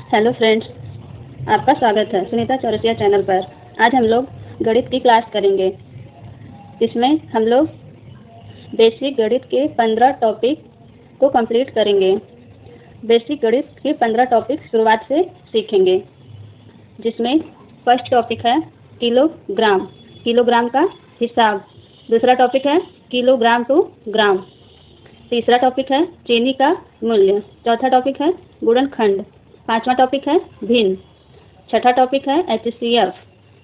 Hello friends, आपका स्वागत है सुनीता चौरसिया चैनल पर। आज हम लोग गणित की क्लास करेंगे। इसमें हम लोग बेसिक गणित के 15 टॉपिक को कंप्लीट करेंगे। बेसिक गणित के 15 टॉपिक शुरुआत से सीखेंगे, जिसमें फर्स्ट टॉपिक है किलोग्राम, किलोग्राम का हिसाब। दूसरा टॉपिक है किलोग्राम टू ग्राम। तीसरा टॉपिक है चीनी का मूल्य। चौथा टॉपिक है गुणनखंड। पांचवा टॉपिक है भिन्न। छठा टॉपिक है HCF।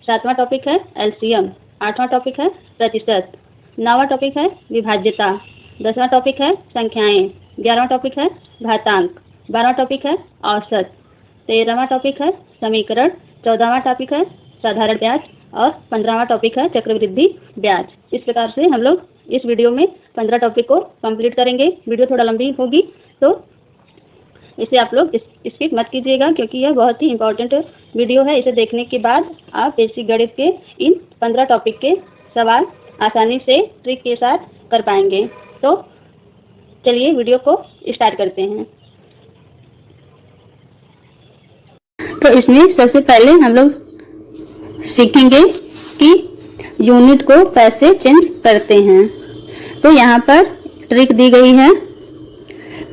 सातवां टॉपिक है LCM। आठवां टॉपिक है प्रतिशत। नौवां टॉपिक है विभाज्यता। 10वां टॉपिक है संख्याएं। 11वां टॉपिक है घातांक। 12वां टॉपिक है औसत। 13वां टॉपिक है समीकरण। 14वां टॉपिक है साधारण ब्याज और 15वां टॉपिक है चक्रवृद्धि ब्याज। इस प्रकार से हम लोग इस वीडियो में 15 टॉपिक को कंप्लीट करेंगे। वीडियो थोड़ा लंबी होगी तो इसे आप लोग स्किप मत कीजिएगा, क्योंकि यह बहुत ही इम्पोर्टेंट वीडियो है। इसे देखने के बाद आप बेसिक गणित के इन 15 टॉपिक के सवाल आसानी से ट्रिक के साथ कर पाएंगे। तो चलिए वीडियो को स्टार्ट करते हैं। तो इसमें सबसे पहले हम लोग सीखेंगे कि यूनिट को कैसे चेंज करते हैं। तो यहाँ पर ट्रिक दी गई है।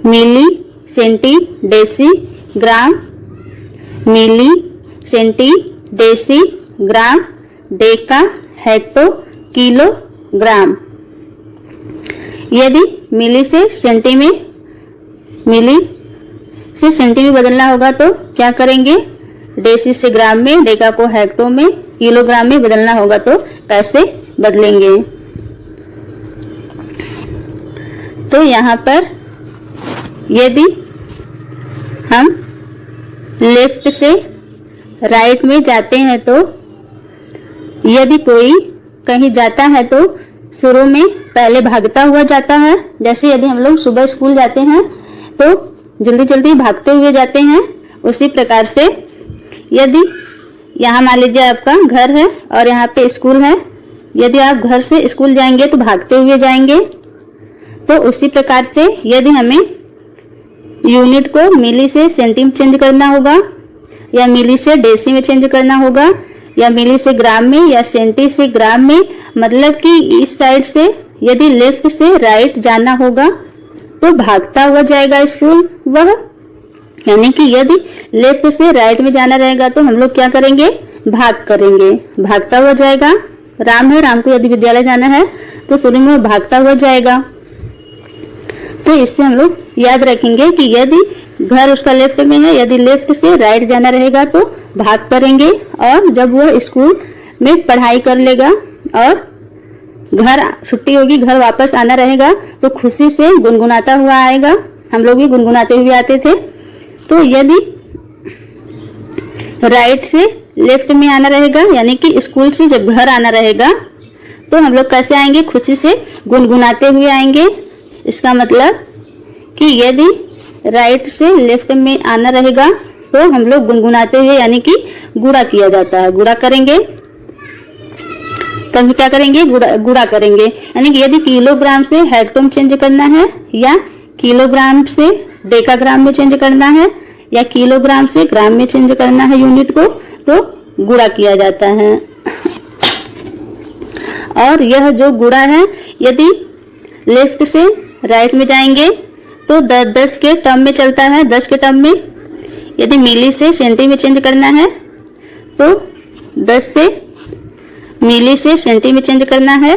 मिली, सेंटी, डेसी, ग्राम, मिली, centi, deci, gram, deca, hecto, kilo, ग्राम। यदि मिली से सेंटी में बदलना होगा तो क्या करेंगे? डेसी से ग्राम में, डेका को हेक्टो में, किलोग्राम में बदलना होगा तो कैसे बदलेंगे? तो यहाँ पर यदि हम लेफ्ट से राइट में जाते हैं तो यदि कोई कहीं जाता है तो शुरू में पहले भागता हुआ जाता है। जैसे यदि हम लोग सुबह स्कूल जाते हैं तो जल्दी जल्दी भागते हुए जाते हैं, उसी प्रकार से यदि यहाँ मान लीजिए आपका घर है और यहाँ पे स्कूल है, यदि आप घर से स्कूल जाएंगे तो भागते हुए जाएंगे। तो उसी प्रकार से यदि हमें यूनिट को मिली से सेंटी में चेंज करना होगा, या मिली से डेसी में चेंज करना होगा, या मिली से ग्राम में, या सेंटी से ग्राम में, मतलब कि इस साइड से यदि लेफ्ट से राइट जाना होगा तो भागता हुआ जाएगा स्कूल वह। यानी कि यदि लेफ्ट से राइट में जाना रहेगा तो हम लोग क्या करेंगे? भाग करेंगे, भागता हुआ जाएगा। राम है, राम को यदि विद्यालय जाना है तो शुरू में भागता हुआ जाएगा। तो इससे हम लोग याद रखेंगे कि यदि घर उसका लेफ्ट में है, यदि लेफ्ट से राइट जाना रहेगा तो भाग करेंगे, और जब वह स्कूल में पढ़ाई कर लेगा और घर छुट्टी होगी, घर वापस आना रहेगा तो खुशी से गुनगुनाता हुआ आएगा। हम लोग भी गुनगुनाते हुए आते थे। तो यदि राइट से लेफ्ट में आना रहेगा, यानी कि स्कूल से जब घर आना रहेगा तो हम लोग कैसे आएंगे? खुशी से गुनगुनाते हुए आएंगे। इसका मतलब कि यदि राइट से लेफ्ट में आना रहेगा तो हम लोग गुनगुनाते हुए, यानी कि गुणा किया जाता है, गुणा करेंगे। तब क्या करेंगे? गुणा करेंगे। यानी कि यदि किलोग्राम से हेक्टो में चेंज करना है, या किलोग्राम से डेकाग्राम में चेंज करना है, या किलोग्राम से ग्राम में चेंज करना है यूनिट को, तो गुणा किया जाता है। और यह जो गुणा है, यदि लेफ्ट से राइट में जाएंगे तो 10 के टर्म में चलता है, 10 के टर्म में। यदि मिली से सेंटी में चेंज करना है तो 10 से मिली से सेंटी में चेंज करना है।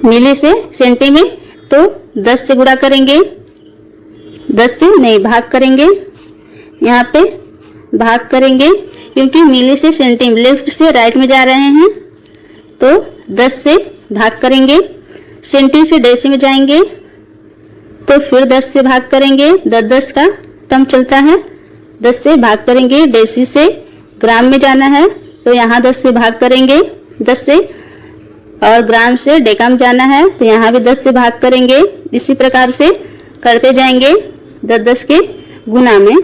मिली से सेंटी में तो 10 से गुणा करेंगे, 10 से नहीं भाग करेंगे। यहाँ पे भाग करेंगे क्योंकि मिली से सेंटी में लेफ्ट से राइट में जा रहे हैं तो 10 से भाग करेंगे। सेंटी से डेसी में जाएंगे तो फिर 10 से भाग करेंगे, 10 का टर्म चलता है, 10 से भाग करेंगे। डेसी से ग्राम में जाना है तो यहाँ 10 से भाग करेंगे, 10 से, और ग्राम से डेका में जाना है तो यहाँ भी 10 से भाग करेंगे। इसी प्रकार से करते जाएंगे 10 के गुना में,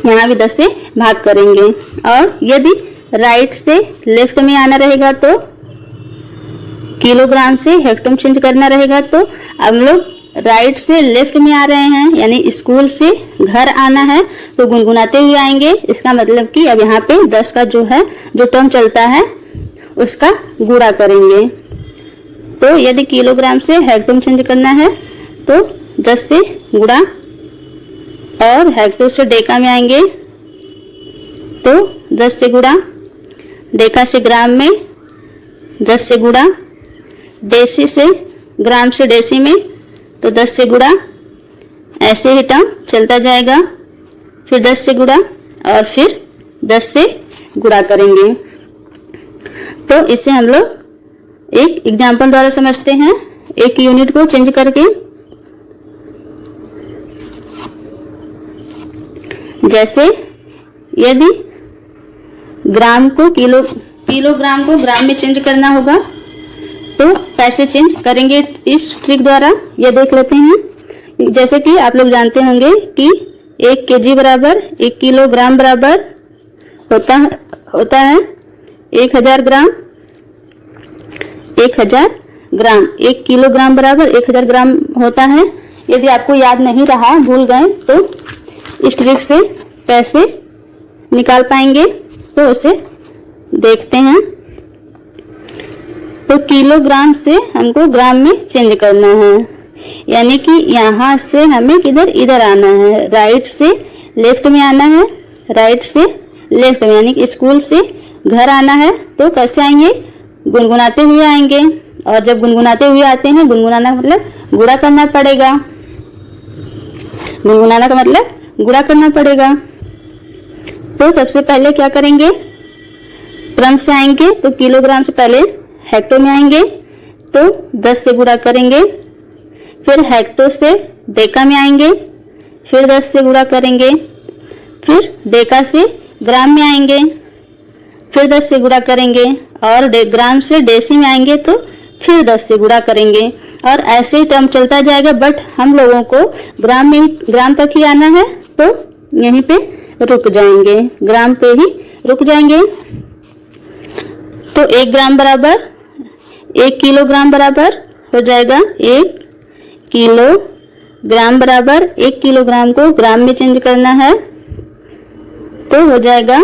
यहाँ भी 10 से भाग करेंगे। और यदि राइट से लेफ्ट में आना रहेगा तो किलोग्राम से हेक्टो में चेंज करना रहेगा तो हम लोग राइट से लेफ्ट में आ रहे हैं, यानी स्कूल से घर आना है तो गुनगुनाते हुए आएंगे। इसका मतलब कि अब यहाँ पे 10 का जो है जो टर्म चलता है उसका गुणा करेंगे। तो यदि किलोग्राम से हेक्टो में चेंज करना है तो 10 से गुणा, और हेक्टो से डेका में आएंगे तो 10 से गुणा, डेका से ग्राम में 10 से गुणा, डेसी से ग्राम से डेसी में तो 10 से गुणा, ऐसे ही टर्म चलता जाएगा। फिर 10 से गुणा और फिर 10 से गुणा करेंगे। तो इसे हम लोग एक एग्जाम्पल द्वारा समझते हैं, एक यूनिट को चेंज करके। जैसे यदि ग्राम को किलोग्राम को ग्राम में चेंज करना होगा तो कैसे चेंज करेंगे इस ट्रिक द्वारा, यह देख लेते हैं। जैसे कि आप लोग जानते होंगे कि 1 केजी बराबर 1 किलोग्राम बराबर होता है 1000 ग्राम। 1000 ग्राम 1 किलोग्राम बराबर 1000 ग्राम होता है। यदि आपको याद नहीं रहा, भूल गए, तो इस ट्रिक से कैसे निकाल पाएंगे तो उसे देखते हैं। तो किलोग्राम से हमको ग्राम में चेंज करना है, यानी कि यहाँ से हमें किधर इधर आना है, राइट से लेफ्ट में आना है, राइट से लेफ्ट में, यानी कि स्कूल से घर आना है। तो कैसे आएंगे? गुनगुनाते हुए आएंगे। और जब गुनगुनाते हुए आते हैं, गुनगुनाना मतलब गुणा करना पड़ेगा, गुनगुनाना का मतलब गुणा करना पड़ेगा। तो सबसे पहले क्या करेंगे, क्रम से आएंगे। तो किलोग्राम से पहले हेक्टो में आएंगे तो 10 से गुणा करेंगे, फिर हेक्टो से डेका में आएंगे, फिर 10 से गुणा करेंगे, फिर डेका से ग्राम में आएंगे, फिर 10 से गुणा करेंगे, और ग्राम से डेसी में आएंगे तो फिर 10 से गुणा करेंगे। और ऐसे ही टर्म चलता जाएगा, बट हम लोगों को ग्राम तक ही आना है तो यहीं पे रुक जाएंगे, ग्राम पे ही रुक जाएंगे। तो 1 ग्राम बराबर 1 किलोग्राम बराबर हो जाएगा 1 किलोग्राम बराबर 1 किलोग्राम को ग्राम में चेंज करना है तो हो जाएगा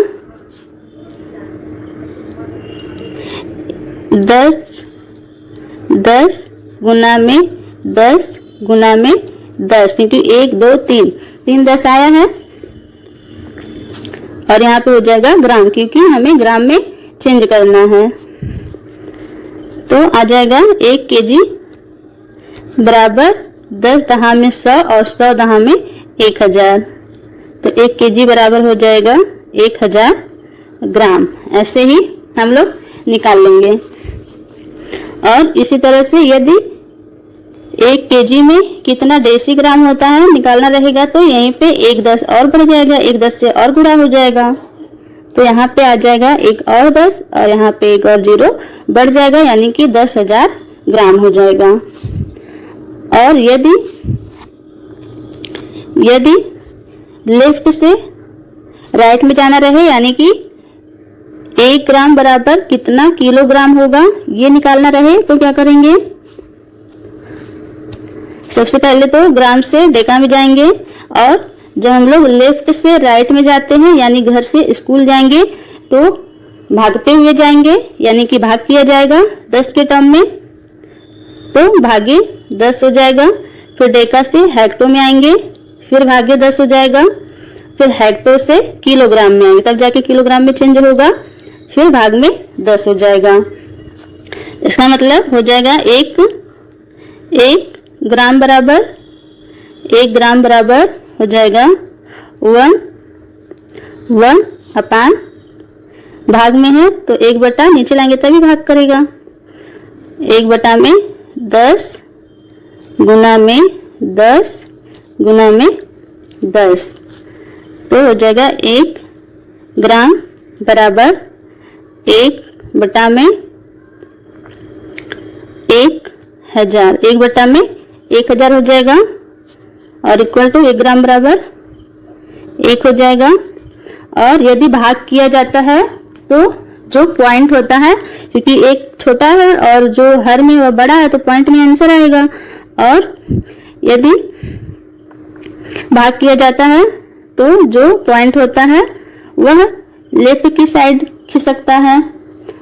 10 गुना में 10 गुना में 10, क्योंकि 1 2 3 10 आया है, और यहाँ पे हो जाएगा ग्राम, क्योंकि हमें ग्राम में चेंज करना है। तो आ जाएगा 1 केजी बराबर 10 दहा में 100 और 100 दहा में 1000। तो 1 केजी बराबर हो जाएगा 1000 ग्राम। ऐसे ही हम लोग निकाल लेंगे। और इसी तरह से यदि 1 केजी में कितना डेसीग्राम होता है निकालना रहेगा तो यहीं पे 1 10 और बढ़ जाएगा, 1 10 से और गुणा हो जाएगा। तो यहाँ पे आ जाएगा 1 और 10, और यहाँ पे 1 और 0 बढ़ जाएगा, यानी कि 10,000 ग्राम हो जाएगा। और यदि लेफ्ट से राइट में जाना रहे, यानी कि 1 ग्राम बराबर कितना किलोग्राम होगा ये निकालना रहे, तो क्या करेंगे? सबसे पहले तो ग्राम से डेका में जाएंगे, और जब हम लोग लेफ्ट से राइट में जाते हैं, यानी घर से स्कूल जाएंगे, तो भागते हुए जाएंगे, यानी कि भाग किया जाएगा 10 के टर्म में, तो भागे 10 हो जाएगा। फिर डेका से हेक्टो में आएंगे, फिर भागे 10 हो जाएगा। फिर हेक्टो से किलोग्राम में आएंगे, तब जाके किलोग्राम में चेंज होगा, फिर भाग में 10 हो जाएगा। इसका मतलब हो जाएगा 1 ग्राम बराबर 1 ग्राम बराबर हो जाएगा 1 अपान, भाग में है तो 1 बटा, नीचे लाएंगे तभी भाग करेगा, 1 बटा में 10 गुना में 10 गुना में 10, तो हो जाएगा 1 ग्राम बराबर 1 बटा में 1000, 1 बटा में 1000 हो जाएगा, और इक्वल टू 1 ग्राम बराबर 1 हो जाएगा। और यदि भाग किया जाता है तो जो पॉइंट होता है, क्योंकि 1 छोटा है और जो हर में वह बड़ा है, तो पॉइंट में आंसर आएगा। और यदि भाग किया जाता है तो जो पॉइंट होता है वह लेफ्ट की साइड खिसकता है,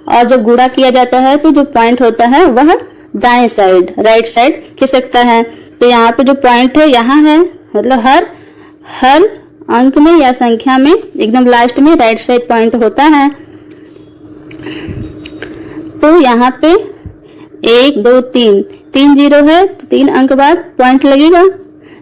और जब गुणा किया जाता है तो जो पॉइंट होता है वह दाएं साइड राइट साइड खिसकता है। तो यहाँ पे जो पॉइंट है यहाँ है, मतलब हर अंक में या संख्या में एकदम लास्ट में राइट साइड पॉइंट होता है। तो यहाँ पे 1 2 3 3 जीरो है तो 3 अंक बाद पॉइंट लगेगा।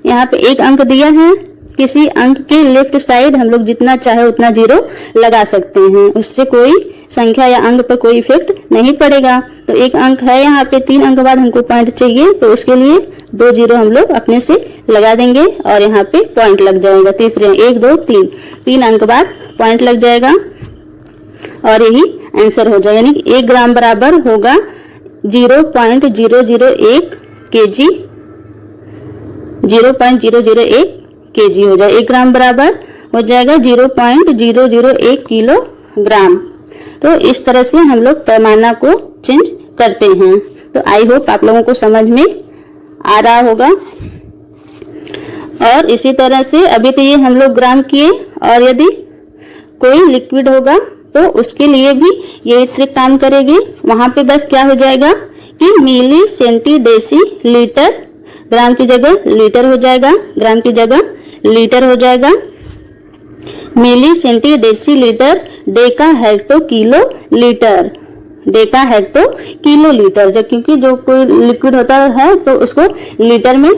यहाँ पे एक अंक दिया है, किसी अंक के लेफ्ट साइड हम लोग जितना चाहे उतना जीरो लगा सकते हैं, उससे कोई संख्या या अंक पर कोई इफेक्ट नहीं पड़ेगा। तो एक अंक है यहाँ पे, 3 अंक बाद हमको पॉइंट चाहिए तो उसके लिए 2 जीरो हम लोग अपने से लगा देंगे और यहाँ पे पॉइंट लग जाएगा। तीसरे 1 2 3 3 अंक बाद पॉइंट लग जाएगा और यही आंसर हो जाएगा। यानी कि 1 ग्राम बराबर होगा 0.001 kg, 0.001 kg हो जाए। 1 ग्राम बराबर हो जाएगा 0.001 किलोग्राम। तो इस तरह से हम लोग पैमाना को चेंज करते हैं। तो आई होप आप लोगों को समझ में आ रहा होगा। और इसी तरह से अभी तो ये हम लोग ग्राम किए, और यदि कोई लिक्विड होगा तो उसके लिए भी ये ट्रिक काम करेगी। वहां पे बस क्या हो जाएगा कि मिली सेंटी डेसी लीटर, ग्राम की जगह लीटर हो जाएगा, ग्राम की जगह लीटर हो जाएगा। Milli centi deci litre, deca hecto kilo litre, deca hecto kilo litre. जब क्योंकि जो कोई लिक्विड होता है तो उसको लीटर में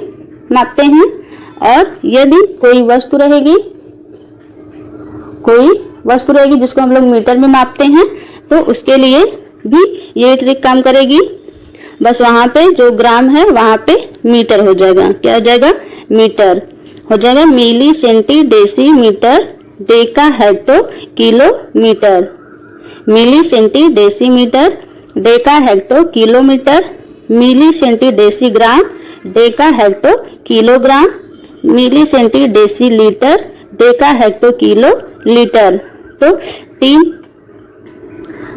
मापते हैं। और यदि कोई वस्तु रहेगी जिसको हम लोग मीटर में मापते हैं तो उसके लिए भी ये ट्रिक काम करेगी। बस वहां पे जो ग्राम है वहां पे मीटर हो जाएगा। क्या हो जाएगा? मीटर हो जाएगा। Milli centi deci metre, deca hecto kilometre, milli centi deci metre, deca hecto kilometre, milli centi deci gram, deca hecto kilogram, milli centi deci litre, deca hecto kilo litre. तो 3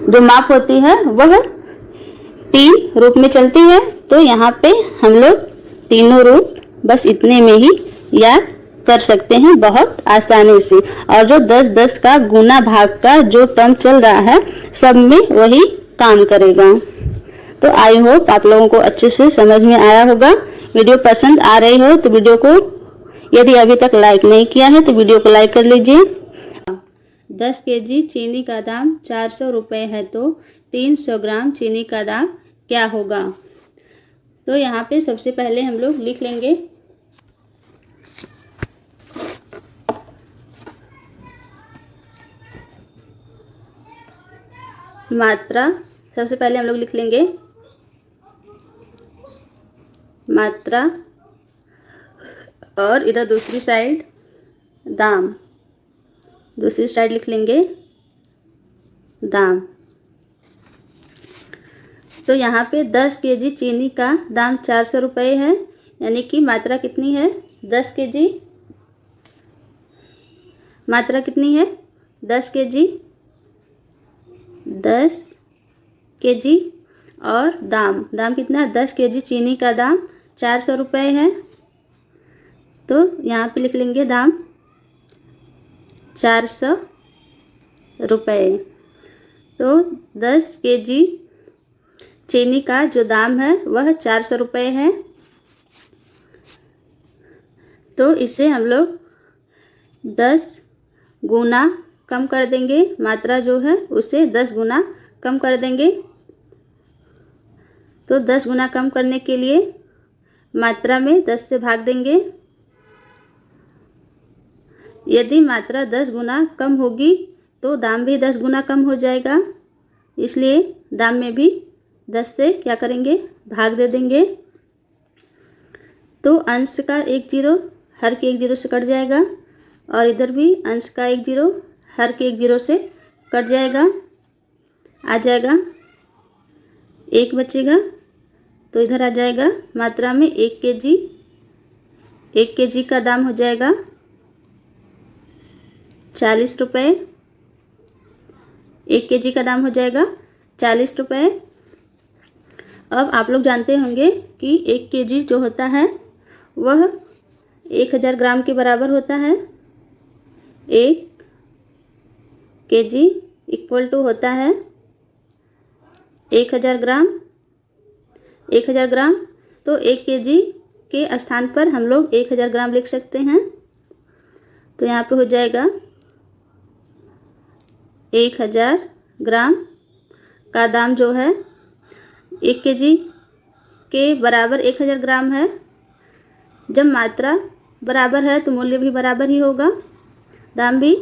जो माप होती है वह 3 रूप में चलती है। तो यहाँ पे हम लोग तीनों रूप बस इतने में ही याद कर सकते हैं बहुत आसानी से। और जो 10-10 का गुना भाग का जो टर्म चल रहा है सब में वही काम करेगा। तो आई होप आप लोगों को अच्छे से समझ में आया होगा। वीडियो पसंद आ रही हो तो वीडियो को यदि अभी तक लाइक नहीं किया है तो वीडियो को लाइक कर लीजिए। 10 केजी चीनी का दाम 400 रुपये है तो 300 ग्राम चीनी का दाम क्या होगा? तो यहाँ पे सबसे पहले हम लोग लिख लेंगे मात्रा। सबसे पहले हम लोग लिख लेंगे मात्रा और इधर दूसरी साइड दाम, दूसरी साइड लिख लेंगे दाम। तो यहाँ पे 10 केजी चीनी का दाम 400 रुपये है, यानी कि मात्रा कितनी है? 10 केजी। मात्रा कितनी है? 10 केजी, 10 केजी। और दाम कितना? 10 केजी चीनी का दाम 400 रुपये है। तो यहाँ पे लिख लेंगे दाम 400 रुपये। तो 10 केजी चीनी का जो दाम है वह 400 रुपये है। तो इसे हम लोग 10 गुना कम कर देंगे, मात्रा जो है उसे 10 गुना कम कर देंगे। तो 10 गुना कम करने के लिए मात्रा में 10 से भाग देंगे। यदि मात्रा 10 गुना कम होगी तो दाम भी 10 गुना कम हो जाएगा, इसलिए दाम में भी 10 से क्या करेंगे? भाग दे देंगे। तो अंश का 1 जीरो हर के 1 जीरो से कट जाएगा, और इधर भी अंश का 1 जीरो हर के 1 जीरो से कट जाएगा, आ जाएगा 1 बचेगा। तो इधर आ जाएगा मात्रा में 1 केजी, 1 केजी का दाम हो जाएगा 40 रुपये। 1 केजी का दाम हो जाएगा 40 रुपये। अब आप लोग जानते होंगे कि 1 केजी जो होता है वह 1000 ग्राम के बराबर होता है। 1 kg इक्वल टू होता है 1000 ग्राम। 1000 ग्राम तो 1 kg के स्थान पर हम लोग 1000 ग्राम लिख सकते हैं। तो यहाँ पे हो जाएगा 1000 ग्राम का दाम जो है 1 kg के बराबर 1000 ग्राम है। जब मात्रा बराबर है तो मूल्य भी बराबर ही होगा, दाम भी।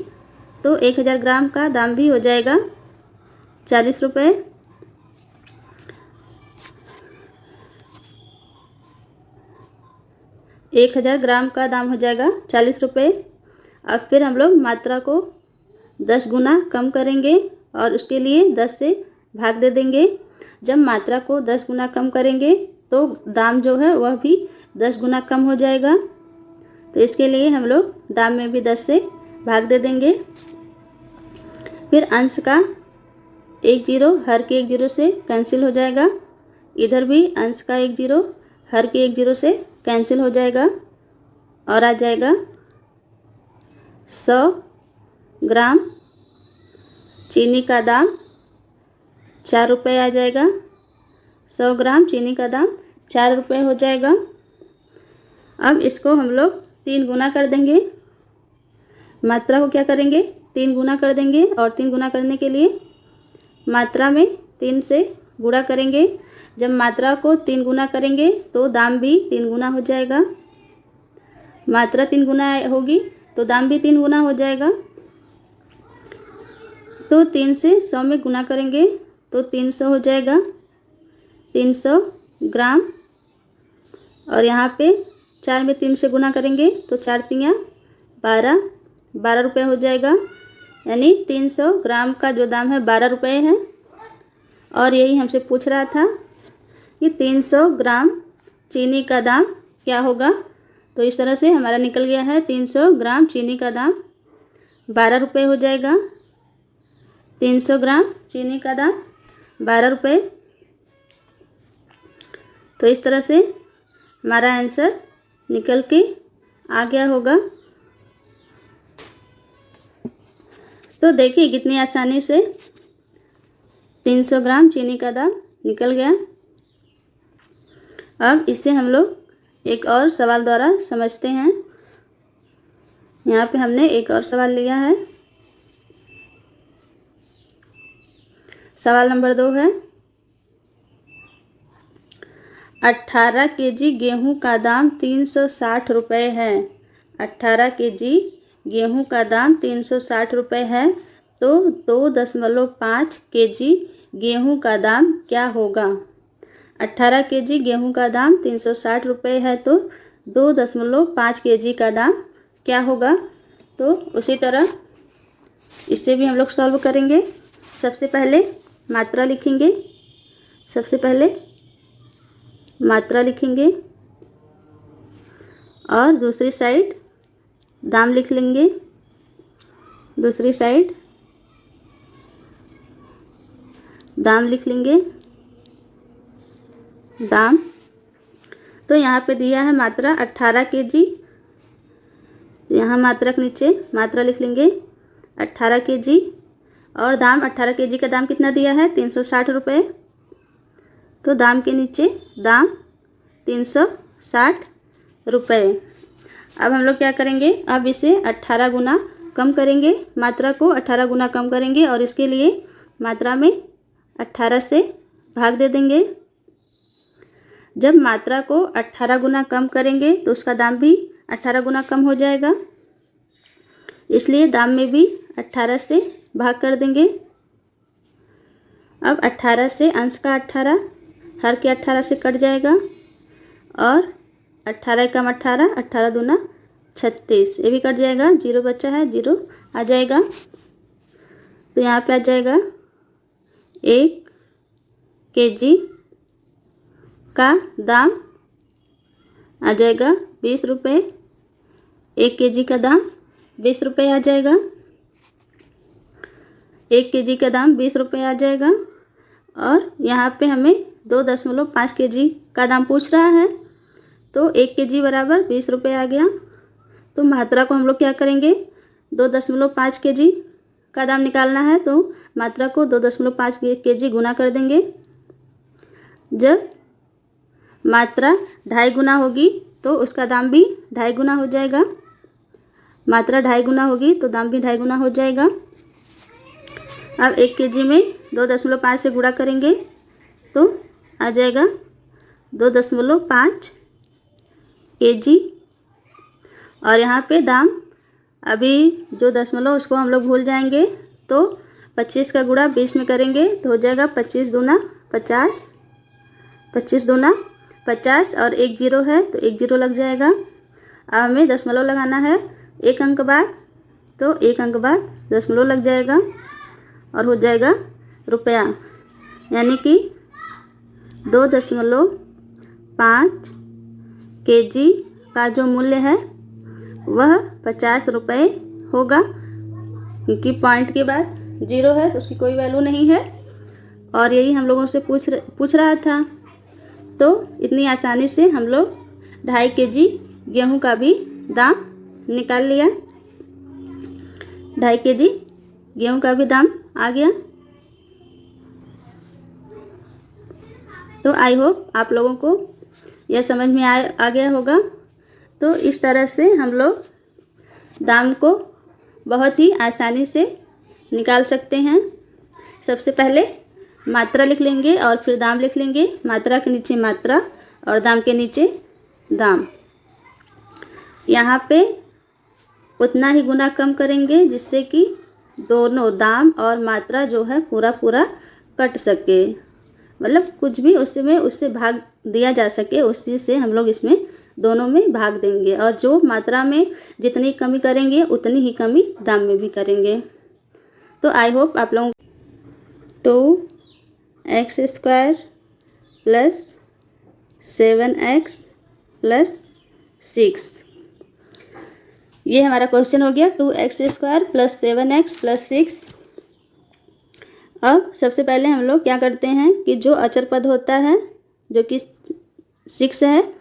तो 1000 ग्राम का दाम भी हो जाएगा 40 रुपये। 1000 ग्राम का दाम हो जाएगा 40 रुपये। अब फिर हम लोग मात्रा को 10 गुना कम करेंगे और उसके लिए 10 से भाग दे देंगे। जब मात्रा को 10 गुना कम करेंगे तो दाम जो है वह भी 10 गुना कम हो जाएगा। तो इसके लिए हम लोग दाम में भी 10 से भाग दे देंगे। फिर अंश का 1 जीरो हर के 1 जीरो से कैंसिल हो जाएगा। इधर भी अंश का 1 जीरो हर के 1 जीरो से कैंसिल हो जाएगा और आ जाएगा 100 ग्राम चीनी का दाम 4 रुपये आ जाएगा। 100 ग्राम चीनी का दाम 4 रुपये हो जाएगा। अब इसको हम लोग 3 गुना कर देंगे। मात्रा को क्या करेंगे, 3 गुना कर देंगे और 3 गुना करने के लिए मात्रा में 3 से गुणा करेंगे। जब मात्रा को 3 गुना करेंगे तो दाम भी 3 गुना हो जाएगा। मात्रा 3 गुना होगी तो दाम भी 3 गुना हो जाएगा। तो 3 से 100 में गुना करेंगे तो 300 हो जाएगा। 300 ग्राम और यहाँ पे 4 में 3 से गुना करेंगे तो 4 तियाँ 12 रुपये हो जाएगा। यानी 300 ग्राम का जो दाम है 12 रुपये है। और यही हमसे पूछ रहा था कि 300 ग्राम चीनी का दाम क्या होगा। तो इस तरह से हमारा निकल गया है 300 ग्राम चीनी का दाम 12 रुपये हो जाएगा। 300 ग्राम चीनी का दाम 12 रुपये। तो इस तरह से हमारा आंसर निकल के आ गया होगा। तो देखिए कितनी आसानी से 300 ग्राम चीनी का दाम निकल गया। अब इससे हम लोग एक और सवाल द्वारा समझते हैं। यहाँ पे हमने एक और सवाल लिया है। सवाल नंबर 2 है 18 केजी गेहूं का दाम 360 रुपये है। 18 केजी गेहूं का दाम 360 रुपये है तो 2.5 केजी गेहूं का दाम क्या होगा। 18 केजी गेहूं का दाम 360 रुपये है तो 2.5 केजी का दाम क्या होगा। तो उसी तरह इससे भी हम लोग सॉल्व करेंगे। सबसे पहले मात्रा लिखेंगे। सबसे पहले मात्रा लिखेंगे और दूसरी साइड दाम लिख लेंगे। दूसरी साइड दाम लिख लेंगे। दाम तो यहाँ पे दिया है मात्रा 18 केजी। यहाँ मात्रा के नीचे मात्रा लिख लेंगे 18 केजी और दाम 18 केजी का दाम कितना दिया है 360 रुपये। तो दाम के नीचे दाम 360 रुपये। अब हम लोग क्या करेंगे, अब इसे 18 गुना कम करेंगे। मात्रा को 18 गुना कम करेंगे और इसके लिए मात्रा में 18 से भाग दे देंगे। जब मात्रा को 18 गुना कम करेंगे तो उसका दाम भी 18 गुना कम हो जाएगा। इसलिए दाम में भी 18 से भाग कर देंगे। अब 18 से अंश का 18 हर के 18 से कट जाएगा और 18 कम 18, 18 दूना 36, ये भी कट जाएगा। 0 बचा है, 0 आ जाएगा। तो यहाँ पे आ जाएगा 1 केजी का दाम आ जाएगा 20 रुपये। 1 केजी का दाम 20 रुपये आ जाएगा। 1 केजी का दाम 20 रुपये आ जाएगा। और यहाँ पे हमें 2.5 केजी का दाम पूछ रहा है तो 1 kg बराबर 20 रुपये आ गया। तो मात्रा को हम लोग क्या करेंगे, 2.5 kg का दाम निकालना है, तो मात्रा को 2.5 kg गुना कर देंगे। जब मात्रा 2.5 गुना होगी तो उसका दाम भी 2.5 गुना हो जाएगा। मात्रा 2.5 गुना होगी तो दाम भी 2.5 गुना हो जाएगा। अब 1 kg में 2.5 से गुणा करेंगे तो आ जाएगा 2.5 kg। और यहाँ पे दाम अभी जो दशमलव उसको हम लोग भूल जाएंगे, तो 25 का गुणा 20 में करेंगे तो हो जाएगा 25 दूना 50, 25 दूना 50 और 1 जीरो है तो 1 जीरो लग जाएगा। अब हमें दशमलव लगाना है 1 अंक बाद, तो 1 अंक बाद दशमलव लग जाएगा और हो जाएगा रुपया, यानी कि 2.5 kg का जो मूल्य है वह 50 रुपये होगा, क्योंकि पॉइंट के बाद जीरो है तो उसकी कोई वैल्यू नहीं है। और यही हम लोगों से पूछ रहा था, तो इतनी आसानी से हम लोग 2.5 kg गेहूं का भी दाम निकाल लिया। 2.5 kg गेहूं का भी दाम आ गया। तो आई होप आप लोगों को यह समझ में आ गया होगा। तो इस तरह से हम लोग दाम को बहुत ही आसानी से निकाल सकते हैं। सबसे पहले मात्रा लिख लेंगे और फिर दाम लिख लेंगे। मात्रा के नीचे मात्रा और दाम के नीचे दाम। यहाँ पे उतना ही गुना कम करेंगे जिससे कि दोनों दाम और मात्रा जो है पूरा पूरा कट सके, मतलब कुछ भी उससे भाग दिया जा सके, उसी से हम लोग इसमें दोनों में भाग देंगे। और जो मात्रा में जितनी कमी करेंगे उतनी ही कमी दाम में भी करेंगे। तो आई होप आप लोगों 2x² + 7x + 6, ये हमारा क्वेश्चन हो गया 2x² + 7x + 6। अब सबसे पहले हम लोग क्या करते हैं कि जो अचर पद होता है जो कि 6 है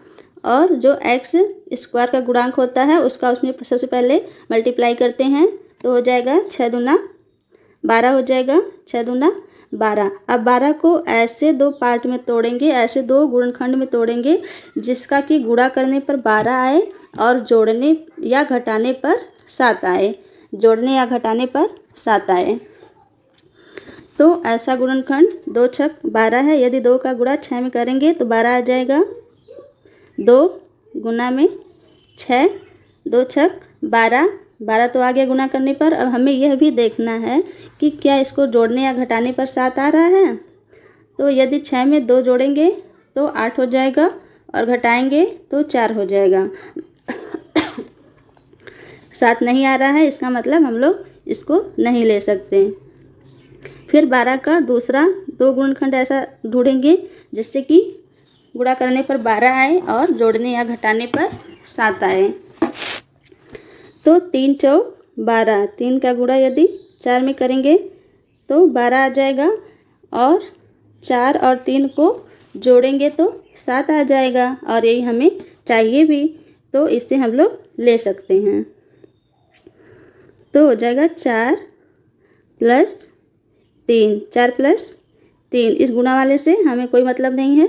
और जो x² का गुणांक होता है उसका उसमें सबसे पहले मल्टीप्लाई करते हैं तो हो जाएगा 6 दूना 12 हो जाएगा, 6 दूना 12। अब 12 को ऐसे दो पार्ट में तोड़ेंगे, ऐसे दो गुणनखंड में तोड़ेंगे जिसका कि गुणा करने पर 12 आए और जोड़ने या घटाने पर 7 आए, जोड़ने या घटाने पर 7 आए। तो ऐसा गुणनखंड 2 छक 12 है। यदि 2 का गुणा 6 में करेंगे तो 12 आ जाएगा। 2 गुना में 6, 2 छक 12, 12 तो आ गया गुना करने पर। अब हमें यह भी देखना है कि क्या इसको जोड़ने या घटाने पर 7 आ रहा है। तो यदि 6 में 2 जोड़ेंगे तो 8 हो जाएगा और घटाएंगे तो 4 हो जाएगा। 7 नहीं आ रहा है, इसका मतलब हम लोग इसको नहीं ले सकते। फिर 12 का दूसरा 2 गुणनखंड ऐसा ढूंढेंगे जिससे कि गुणा करने पर 12 आए और जोड़ने या घटाने पर 7 आए। तो 3 चौक 12, 3 का गुणा यदि 4 में करेंगे तो 12 आ जाएगा और 4 और 3 को जोड़ेंगे तो 7 आ जाएगा और यही हमें चाहिए भी, तो इससे हम लोग ले सकते हैं। तो हो जाएगा 4 + 3, 4 + 3। इस गुणा वाले से हमें कोई मतलब नहीं है,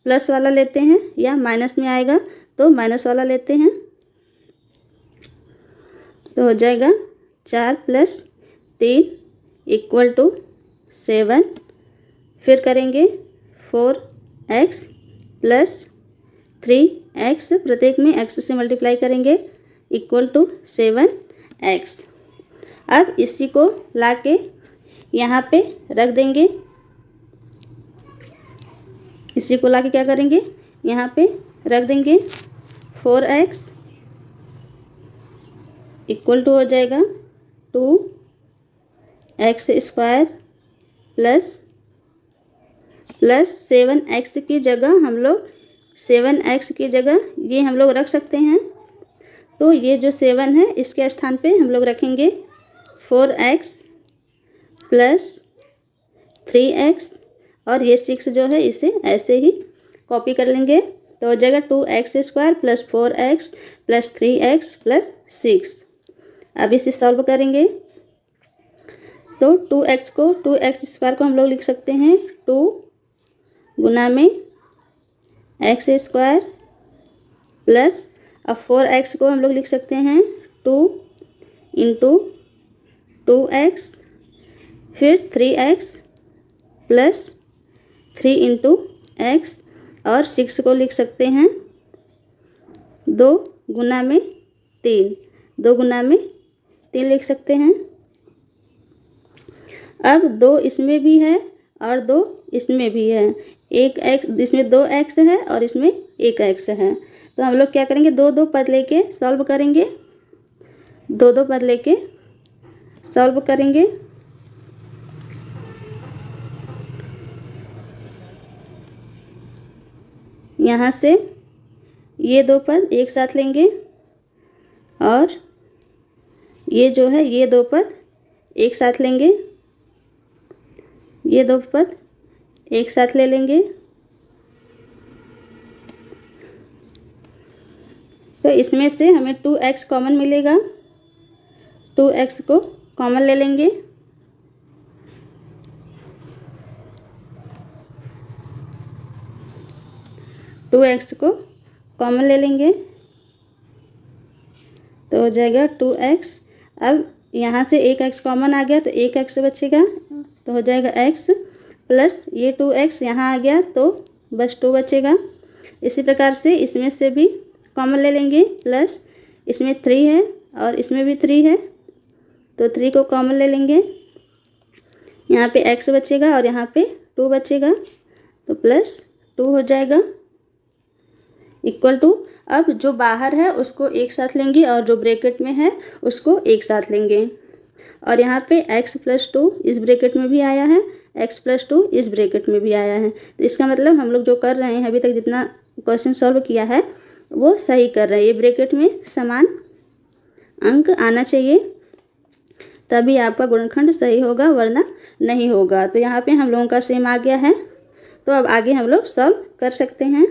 प्लस वाला लेते हैं या माइनस में आएगा तो माइनस वाला लेते हैं। तो हो जाएगा 4 + 3 = 7। फिर करेंगे 4x + 3x, प्रत्येक में x से मल्टीप्लाई करेंगे = 7x। अब इसी को लाके यहाँ पे रख देंगे। इसी को लाके क्या करेंगे, यहाँ पे रख देंगे। 4x = हो जाएगा 2x² प्लस 7x की जगह हम लोग 7x की जगह ये हम लोग रख सकते हैं। तो ये जो 7 है इसके स्थान पे हम लोग रखेंगे 4x + 3x और ये 6 जो है इसे ऐसे ही कॉपी कर लेंगे तो हो जाएगा 2x² plus 4x plus 3x plus 6। अब इसे सॉल्व करेंगे तो 2x को हम लोग लिख सकते हैं 2 गुना में x² प्लस अब 4x को हम लोग लिख सकते हैं 2 इंटू 2x फिर 3x प्लस 3 इंटू x और 6 को लिख सकते हैं 2 गुना में 3, 2 गुना में 3 लिख सकते हैं। अब 2 इसमें भी है और 2 इसमें भी है, एक x इसमें 2x है और इसमें 1x है। तो हम लोग क्या करेंगे, 2 पद लेके सॉल्व करेंगे, 2 पद लेके सॉल्व करेंगे। यहाँ से ये 2 पद एक साथ लेंगे और ये जो है ये 2 पद एक साथ लेंगे, ये 2 पद एक साथ ले लेंगे। तो इसमें से हमें 2x कॉमन मिलेगा, 2x को कॉमन ले लेंगे। टू एक्स को कॉमन ले लेंगे तो हो जाएगा 2x। अब यहाँ से 1x कॉमन आ गया तो 1x बचेगा तो हो जाएगा x प्लस ये 2x यहाँ आ गया तो बस 2 बचेगा। इसी प्रकार से इसमें से भी कॉमन ले लेंगे, प्लस इसमें 3 है और इसमें भी 3 है तो 3 को कॉमन ले लेंगे। यहाँ पे x बचेगा और यहाँ पे 2 बचेगा तो प्लस 2 हो जाएगा इक्वल टू। अब जो बाहर है उसको एक साथ लेंगे और जो ब्रैकेट में है उसको एक साथ लेंगे। और यहाँ पे x प्लस 2 इस ब्रैकेट में भी आया है, x प्लस 2 इस ब्रैकेट में भी आया है। तो इसका मतलब हम लोग जो कर रहे हैं अभी तक जितना क्वेश्चन सॉल्व किया है वो सही कर रहे हैं। ये ब्रैकेट में समान अंक आना चाहिए तभी आपका गुणनखंड सही होगा, वरना नहीं होगा। तो यहाँ पे हम लोगों का सेम आ गया है तो अब आगे हम लोग सॉल्व कर सकते हैं।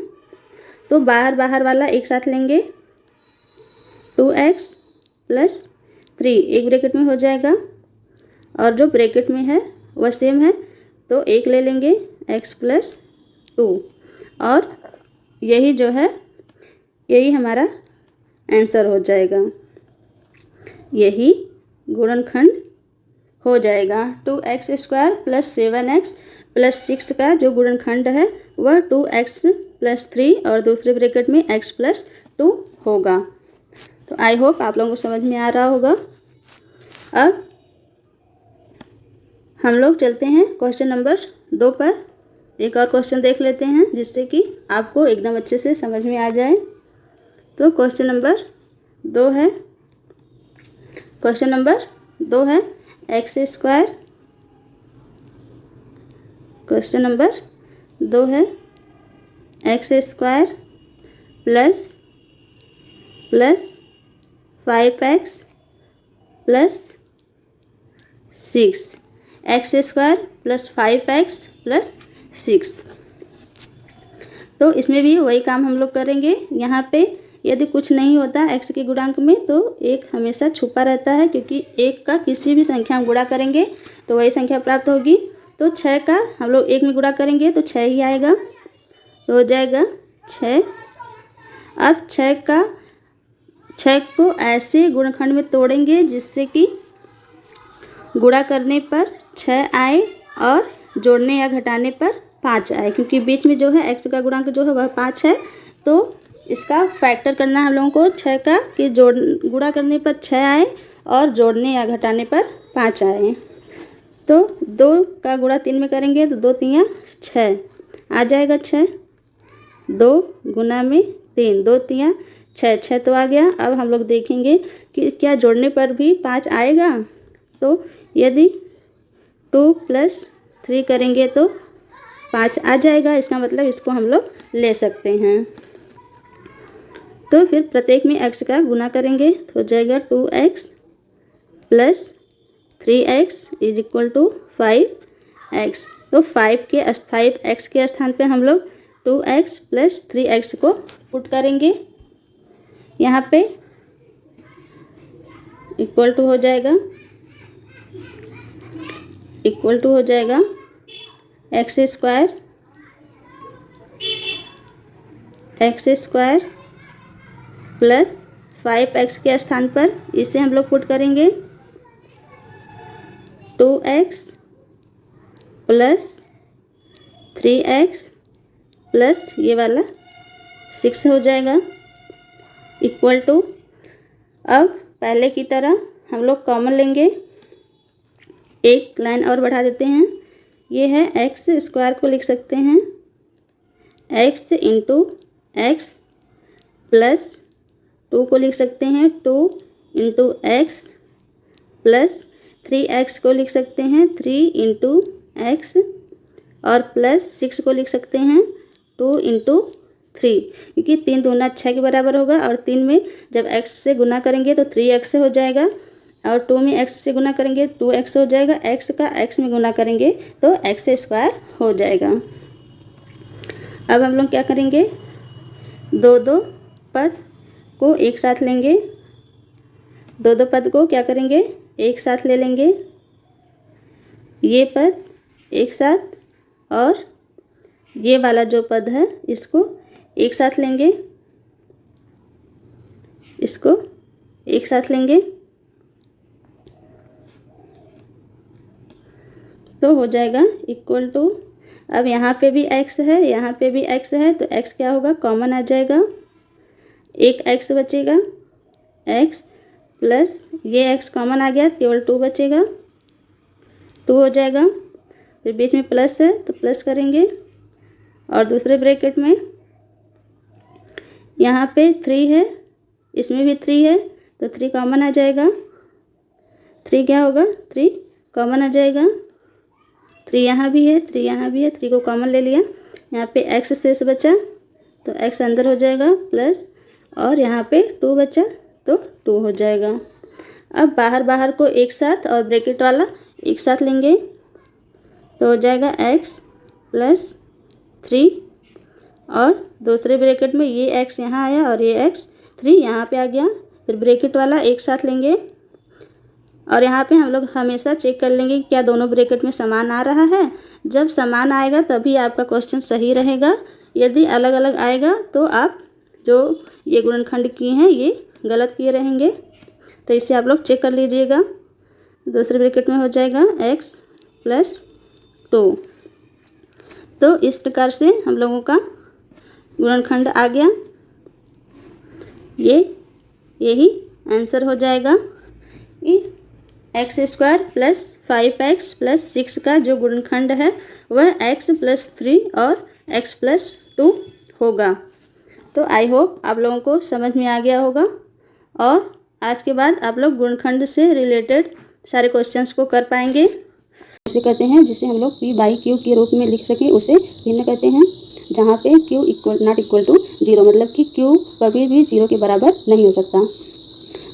तो बाहर वाला एक साथ लेंगे, 2x प्लस 3 एक ब्रैकेट में हो जाएगा और जो ब्रैकेट में है वह सेम है तो एक ले लेंगे x प्लस 2 और यही जो है यही हमारा आंसर हो जाएगा, यही गुणनखंड हो जाएगा। 2x² प्लस 7x प्लस 6 का जो गुणनखंड है वह 2x प्लस 3 और दूसरे ब्रैकेट में x प्लस 2 होगा। तो आई होप आप लोगों को समझ में आ रहा होगा। अब हम लोग चलते हैं क्वेश्चन नंबर 2 पर। एक और क्वेश्चन देख लेते हैं जिससे कि आपको एकदम अच्छे से समझ में आ जाए। तो क्वेश्चन नंबर 2 है, क्वेश्चन नंबर 2 है x²। क्वेश्चन नंबर 2 है x² plus 5x plus 6, x² plus 5x plus 6। तो इसमें भी वही काम हम लोग करेंगे। यहाँ पे यदि कुछ नहीं होता x के गुणांक में तो 1 हमेशा छुपा रहता है, क्योंकि 1 का किसी भी संख्या में गुणा करेंगे तो वही संख्या प्राप्त होगी। तो 6 का हम लोग 1 में गुणा करेंगे तो 6 ही आएगा तो हो जाएगा 6। अब 6 को ऐसे गुणनखंड में तोड़ेंगे जिससे कि गुणा करने पर 6 आए और जोड़ने या घटाने पर 5 आए, क्योंकि बीच में जो है x का गुणांक जो है वह 5 है। तो इसका फैक्टर करना है हम लोगों को 6 का कि गुणा करने पर 6 आए और जोड़ने या घटाने पर 5 आए। तो 2 का गुणा 3 में करेंगे तो 2 3 6 आ जाएगा 6, 2 गुना में 3, 2 3 6, 6 तो आ गया। अब हम लोग देखेंगे कि क्या जोड़ने पर भी 5 आएगा। तो यदि 2 प्लस 3 करेंगे तो 5 आ जाएगा, इसका मतलब इसको हम लोग ले सकते हैं। तो फिर प्रत्येक में x का गुना करेंगे तो हो जाएगा 2x plus 3x is equal to 5x। तो 5x के स्थान पे हम लोग 2x प्लस 3x को पुट करेंगे यहाँ पे, इक्वल टू हो जाएगा एक्स स्क्वायर प्लस 5x के स्थान पर इसे हम लोग पुट करेंगे 2x प्लस 3x प्लस ये वाला 6 हो जाएगा, इक्वल टू, अब पहले की तरह हम लोग कॉमन लेंगे, एक लाइन और बढ़ा देते हैं, ये है एक्स स्क्वायर को लिख सकते हैं x इंटू एक्स प्लस 2 को लिख सकते हैं 2 इंटू एक्स प्लस 3x को लिख सकते हैं 3 इंटू एक्स और प्लस 6 को लिख सकते हैं 2 इंटू 3, क्योंकि 3 दूना 6 के बराबर होगा और 3 में जब x से गुना करेंगे तो 3x हो जाएगा और 2 में x से गुना करेंगे 2x हो जाएगा, x का x में गुना करेंगे तो x स्क्वायर हो जाएगा। अब हम लोग क्या करेंगे, दो पद को एक साथ लेंगे, दो पद को क्या करेंगे एक साथ ले लेंगे, ये पद एक साथ और ये वाला जो पद है इसको एक साथ लेंगे, इसको एक साथ लेंगे तो हो जाएगा इक्वल टू, अब यहाँ पे भी x है यहाँ पे भी x है तो x क्या होगा, कॉमन आ जाएगा, एक x बचेगा, x प्लस ये x कॉमन आ गया केवल 2 बचेगा, 2 हो जाएगा, फिर बीच में प्लस है तो प्लस करेंगे और दूसरे ब्रैकेट में यहाँ पे 3 है, इसमें भी 3 है तो 3 कॉमन आ जाएगा, 3 क्या होगा 3 कॉमन आ जाएगा, 3 यहाँ भी है 3 यहाँ भी है, 3 को कॉमन ले लिया, यहाँ पे x शेष बचा तो x अंदर हो जाएगा प्लस और यहाँ पे 2 बचा तो 2 हो जाएगा। अब बाहर को एक साथ और ब्रैकेट वाला एक साथ लेंगे तो हो जाएगा x प्लस 3 और दूसरे ब्रैकेट में ये x यहाँ आया और ये x 3 यहाँ पे आ गया, फिर ब्रैकेट वाला एक साथ लेंगे और यहाँ पे हम लोग हमेशा चेक कर लेंगे कि क्या दोनों ब्रैकेट में समान आ रहा है, जब समान आएगा तभी आपका क्वेश्चन सही रहेगा, यदि अलग अलग आएगा तो आप जो ये गुणनखंड किए हैं ये गलत किए रहेंगे, तो इसे आप लोग चेक कर लीजिएगा। दूसरे ब्रैकेट में हो जाएगा x प्लस 2, तो इस प्रकार से हम लोगों का गुणनखंड आ गया, यही आंसर हो जाएगा। X square plus 5x plus 6 का जो गुणनखंड है वह x प्लस 3 और x प्लस 2 होगा। तो आई होप आप लोगों को समझ में आ गया होगा और आज के बाद आप लोग गुणनखंड से रिलेटेड सारे क्वेश्चंस को कर पाएंगे। इसे कहते हैं जिसे हम लोग p/q के रूप में लिख सकें उसे भिन्न कहते हैं, जहाँ पे q नॉट इक्वल टू 0, मतलब कि q कभी भी 0 के बराबर नहीं हो सकता।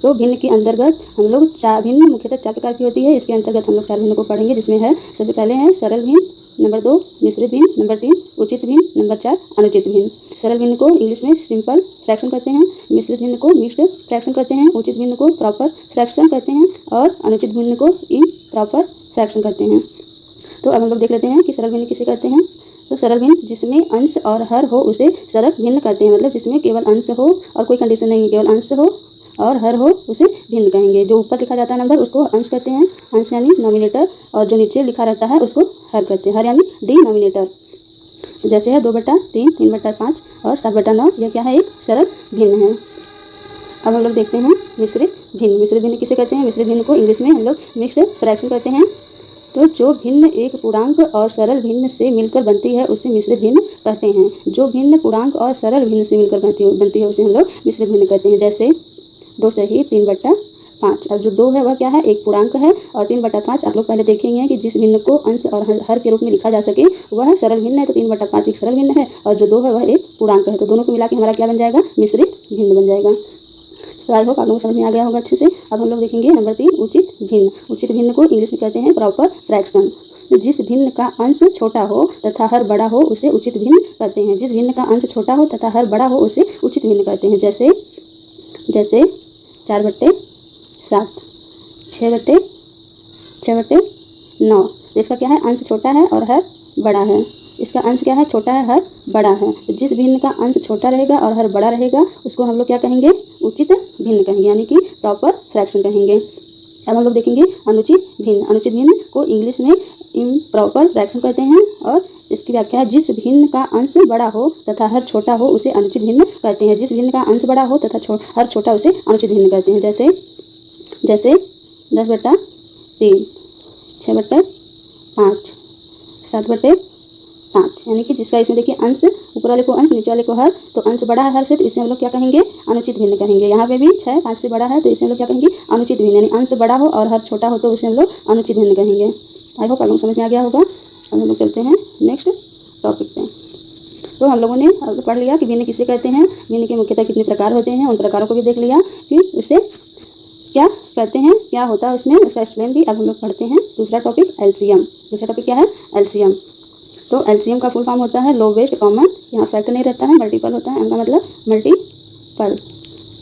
तो भिन्न के अंतर्गत हम लोग भिन्न मुख्यतः 4 प्रकार की होती है, इसके अंतर्गत हम लोग 4 भिन्न को पढ़ेंगे, जिसमें है सबसे पहले है सरल भिन्न, नंबर 2 मिश्रित भिन्न, नंबर 3 उचित भिन्न, नंबर 4 अनुचित भिन्न। सरल भिन्न को इंग्लिश में सिंपल फ्रैक्शन कहते हैं, मिश्रित भिन्न को मिक्स्ड फ्रैक्शन कहते हैं, उचित भिन्न को प्रॉपर फ्रैक्शन कहते हैं और अनुचित भिन्न को इम्प्रॉपर फ्रैक्शन कहते हैं। तो अब हम लोग देख लेते हैं कि सरल भिन्न किसे कहते हैं। तो सरल भिन्न जिसमें अंश और हर हो उसे सरल भिन्न कहते हैं, मतलब जिसमें केवल अंश हो और कोई कंडीशन नहीं, केवल अंश हो और हर हो उसे भिन्न कहेंगे। जो ऊपर लिखा जाता है नंबर उसको अंश कहते हैं, अंश यानी नॉमिनेटर, और जो नीचे लिखा रहता है उसको हर कहते हैं, हर यानी डिनोमिनेटर। जैसे है 2/3, 3/5 और 7/9, यह क्या है, एक सरल भिन्न है। अब हम लोग देखते हैं मिश्रित भिन्न। मिश्रित भिन्न किसे कहते हैं, मिश्रित भिन्न को इंग्लिश में हम लोग मिक्स्ड फ्रैक्शन कहते हैं। तो जो भिन्न एक पूर्णांक और सरल भिन्न से मिलकर बनती है उसे मिश्रित भिन्न कहते हैं। जो भिन्न पूर्णांक और सरल भिन्न से मिलकर बनती है उसे हम लोग मिश्रित भिन्न कहते हैं। जैसे 2 सही 3/5, अब जो 2 है वह क्या है, एक पूर्णांक है, और 3/5 आप लोग पहले देखेंगे कि जिस भिन्न को अंश और हर के रूप में लिखा जा सके वह सरल भिन्न है, तो 3/5 एक सरल भिन्न है और जो 2 है वह एक पूर्णांक है, तो दोनों को मिला के हमारा क्या बन जाएगा, मिश्रित भिन्न बन जाएगा। तो आई होप आप लोगों को समझ में आ गया होगा अच्छे से। अब हम लोग देखेंगे नंबर 3 उचित भिन्न। उचित भिन्न को इंग्लिश में कहते हैं प्रॉपर फ्रैक्शन। तो जिस भिन्न का अंश छोटा हो तथा हर बड़ा हो उसे उचित भिन्न कहते हैं। जिस भिन्न का अंश छोटा हो तथा हर बड़ा हो उसे उचित भिन्न कहते हैं। जैसे 4/7, 6/9। तो इसका क्या है, अंश छोटा है और हर बड़ा है। इसका अंश क्या है, छोटा है, हर बड़ा है। तो जिस भिन्न का अंश छोटा रहेगा और हर बड़ा रहेगा उसको हम लोग क्या कहेंगे, उचित भिन्न कहेंगे, यानी कि प्रॉपर फ्रैक्शन कहेंगे। अब हम लोग देखेंगे अनुचित भिन्न। अनुचित भिन्न को इंग्लिश में इम्प्रॉपर फ्रैक्शन कहते हैं और इसकी व्याख्या है, जिस भिन्न का अंश बड़ा हो तथा हर छोटा हो उसे अनुचित भिन्न कहते हैं। जिस भिन्न का अंश बड़ा हो तथा हर छोटा उसे अनुचित भिन्न कहते हैं। जैसे 10/3, 6/5, 7/5, यानी कि जिसका इसमें देखिए अंश, ऊपर वाले को अंश, नीचे वाले को हर, तो अंश बड़ा है हर से, तो इसे हम लोग क्या कहेंगे, अनुचित भिन्न कहेंगे। यहाँ पे भी 6 5 से बड़ा है तो इसे हम लोग क्या कहेंगे, अनुचित भिन्न, यानी अंश बड़ा हो और हर छोटा हो तो उसे हम लोग अनुचित भिन्न कहेंगे। आई होप आप लोग समझ में आ गया होगा। अब हम लोग चलते हैं नेक्स्ट टॉपिक पे। तो हम लोगों ने अब पढ़ लिया कि भिन्न किसे कहते हैं, भिन्न के मुख्यतः कितने प्रकार होते हैं, उन प्रकारों को भी देख लिया, फिर उसे क्या कहते हैं, क्या होता है उसमें, उसका एक्सप्लेन भी अब हम लोग पढ़ते हैं। दूसरा टॉपिक एलसीएम। दूसरा टॉपिक क्या है, एलसीएम। तो एलसीएम का फुल फॉर्म होता है लोवेस्ट कॉमन, यहाँ फैक्टर नहीं रहता है, मल्टीपल होता है, इनका मतलब मल्टीपल,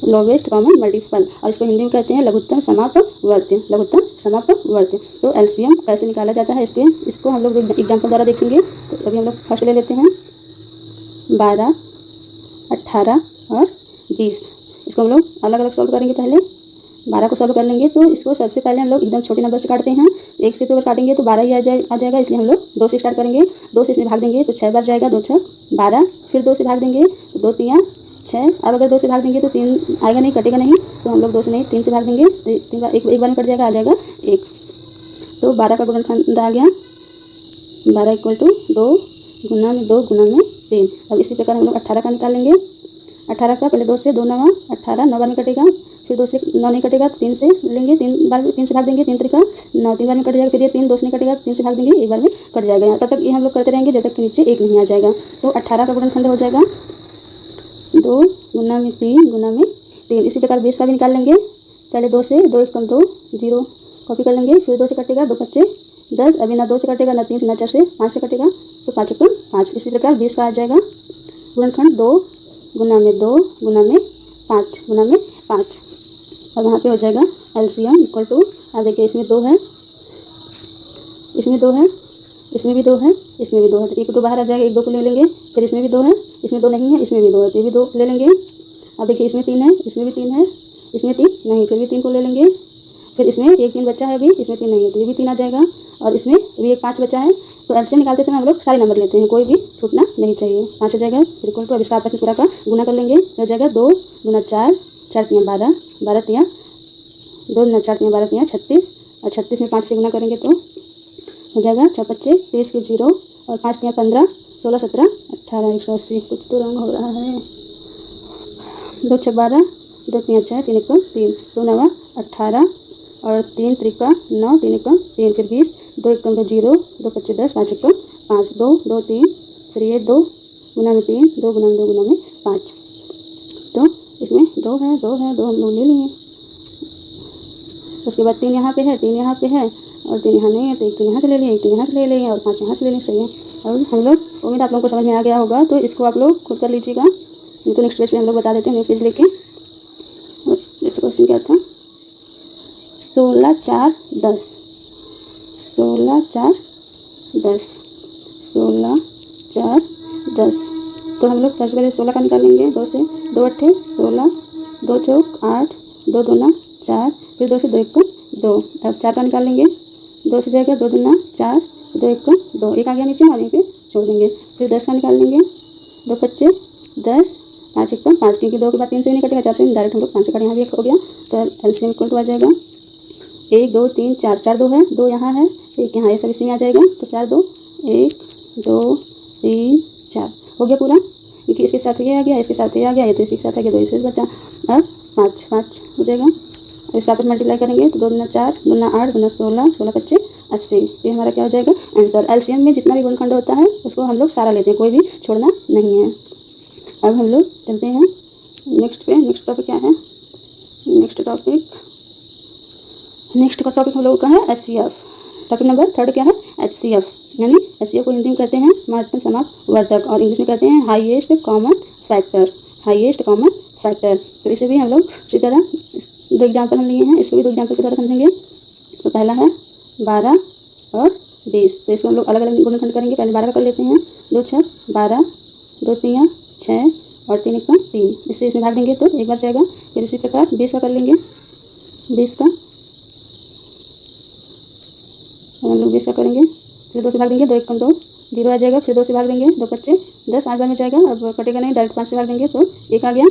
लोवेस्ट कॉमन मल्टीपल, और इसको हिंदी में कहते हैं लघुत्तम समापवर्त्य, लघुत्तम समापवर्त्य। तो एलसीएम कैसे निकाला जाता है, इसको हम लोग एग्जाम्पल द्वारा देखेंगे। तो अभी हम लोग फर्स्ट ले लेते हैं 12, 18 और 20। इसको हम लोग अलग अलग सॉल्व करेंगे। पहले 12 को सॉल्व कर लेंगे तो इसको सबसे पहले हम लोग एकदम छोटे नंबर से काटते हैं। 1 से तो अगर काटेंगे तो 12 ही आ जाएगा, इसलिए हम लोग 2 से स्टार्ट करेंगे। 2 से इसमें भाग देंगे तो 6 बार जाएगा, 2 6 12, फिर 2 से भाग देंगे तो 2 3 6। अब अगर 2 से भाग देंगे तो 3 आएगा नहीं, कटेगा नहीं, तो हम लोग 2 से नहीं 3 से भाग देंगे तो 3 बार, एक बार में कट जाएगा, आ जाएगा 1। तो 12 का गुणनखंड आ गया 12 = 2 गुना में 2 गुना में 3। अब इसी प्रकार हम लोग 18 का निकालेंगे। 18 का पहले 2 से 2 9 18, 9 बार में कटेगा, फिर 2 से 9 नहीं कटेगा तो 3 से लेंगे, 3 से भाग देंगे, 3 3 9, 3 बार में कट जाएगा, फिर ये 3 2 से नहीं कटेगा तो 3 से भाग देंगे, एक बार में कट जाएगा। तब तक ये हम लोग करते रहेंगे जब तक कि नीचे 1 नहीं आ जाएगा। तो 18 का गुणनखंड हो जाएगा 2 गुना में 3 गुना में 3। इसी प्रकार 20 का भी निकाल लेंगे। पहले 2 से 2 1 कम 2 0 कॉपी कर लेंगे, फिर 2 से कटेगा, 2 5 10, अभी ना 2 से कटेगा, ना 3 से, ना 4 से, 5 से कटेगा तो 5 × 5। इसी प्रकार 20 का आ जाएगा गुणनखंड 2 गुना में 2 गुना में 5 गुना में 5। और वहाँ पे हो जाएगा एलसीएम इक्वल टू, अब देखिए इसमें 2 है, इसमें 2 है, इसमें भी 2 है, इसमें भी 2 है, तो 1 2 बाहर आ जाएगा, 1 2 को ले लेंगे। फिर इसमें भी 2 है, इसमें 2 नहीं है, इसमें भी 2 है, फिर भी 2 ले लेंगे। अब देखिए इसमें 3 है, इसमें भी 3 है, इसमें 3 नहीं, फिर भी 3 को ले लेंगे। फिर इसमें 1 3 बचा है अभी, इसमें 3 नहीं है तो ये भी 3 आ जाएगा, और इसमें अभी 1 5 बचा है। तो एलसीएम निकालते समय हम लोग सारे नंबर लेते हैं, कोई भी छूटना नहीं चाहिए। 5 हो जाएगा, फिर इक्वल टू, अब इसका आपस में पूरा का गुना कर लेंगे, हो जाएगा 2 गुना 4, 4 3 12, 12 3 2 गुना 4 3 12 3 36, और 36 में 5 से गुना करेंगे तो हो जाएगा 6 25 23 के 0, और 5 3 15 16 17 18 180। कुछ तो रंग हो रहा है। 2 6 12, 2 3 6 3 1 3, 2 9 18, और 3 3 9, 3 1 3, फिर 20, 2 1 2 0, 2 25 10, 5 1 5, 2 2 3, फिर ये 2 गुना में 3, 2 गुना में 2 गुना में 5। तो इसमें 2 है, 2 है, 2 हम लोग ले लिए। उसके बाद 3 यहाँ पे है, 3 यहाँ पे है, और 3 यहाँ नहीं है, तो 1 3 यहाँ से ले लिए, 1 3 यहाँ से ले लेंगे, और 5 यहाँ से ले लेंगे। सही है। और हम लोग, उम्मीद आप लोगों को समझ में आ गया होगा, तो इसको आप लोग खुद कर लीजिएगा, नहीं तो नेक्स्ट पेज पे हम लोग बता देते हैं, नेक्स्ट पेज लेके। और इस क्वेश्चन क्या था, 16 4 10, 16 4 10, 16 4 10। तो हम लोग फर्स्ट पहले 16 का निकालेंगे, 2 से 2 8 16, 2 चौक 8, 2 दूना 4, फिर 2 से 2 1 2। अब 4 का निकालेंगे, 2 से जाएगा 2 दूना 4, 2 1 2, 1 आ गया नीचे, और यहीं पे छोड़ देंगे। फिर 10 का निकाल लेंगे, 2 25 10, 5 1 5, क्योंकि 2 के बाद 3 से नहीं कटेगा, 4 से डायरेक्ट हम लोग 5 से कट, यहाँ भी 1 हो गया। तो एलसीएम इक्वल टू आ जाएगा 1 2 3 4, 4 2 है, 2 यहाँ है, 1 यहाँ, ये सब इसी में आ जाएगा। तो 4 2 1 2 3 4 हो गया पूरा, क्योंकि इसके साथ ये आ गया, इसके साथ ये आ गया, ये तो इसी के साथ आ गया, 2 इससे बचा। अब 5 5 हो जाएगा। अब इसका आपस मल्टीप्लाई करेंगे तो 2 दूना 4, 2 दूना 8, 2 दूना 16, 16 25 80। तो हमारा क्या हो जाएगा आंसर। एलसीएम में जितना भी गुणनखंड होता है उसको हम लोग सारा लेते हैं, कोई भी छोड़ना नहीं है। अब हम लोग चलते हैं नेक्स्ट पे। नेक्स्ट टॉपिक क्या है, नेक्स्ट का टॉपिक हम लोगों का है एचसीएफ। टॉपिक नंबर 3 क्या है, HCF, यानी HCF को हिंदी में कहते हैं महत्तम समापवर्धक और इंग्लिश में कहते हैं highest common factor, highest common factor. तो इसे भी हम लोग उसी तरह दो एग्जाम्पल हम लिए हैं, इसको भी दो एग्जाम्पल की तरह समझेंगे। तो पहला है 12 और 20, तो इसको हम लोग अलग अलग गुणनखंड करेंगे। पहले 12 का कर लेते हैं, 2 छक 12, 2 तियाँ 6 और 3 एकम 3, इससे इसमें भाग देंगे तो एक बार जाएगा। फिर इसी प्रकार 20 का कर लेंगे, 20 का हम लोग 20 का करेंगे, फिर 2 से भाग देंगे, 2 एकम 2, 0 आ जाएगा। फिर 2 से भाग देंगे, 2 पच्चे 10, 5 बार में जाएगा, अब कटेगा नहीं, डायरेक्ट 5 से भाग देंगे तो 1 आ गया।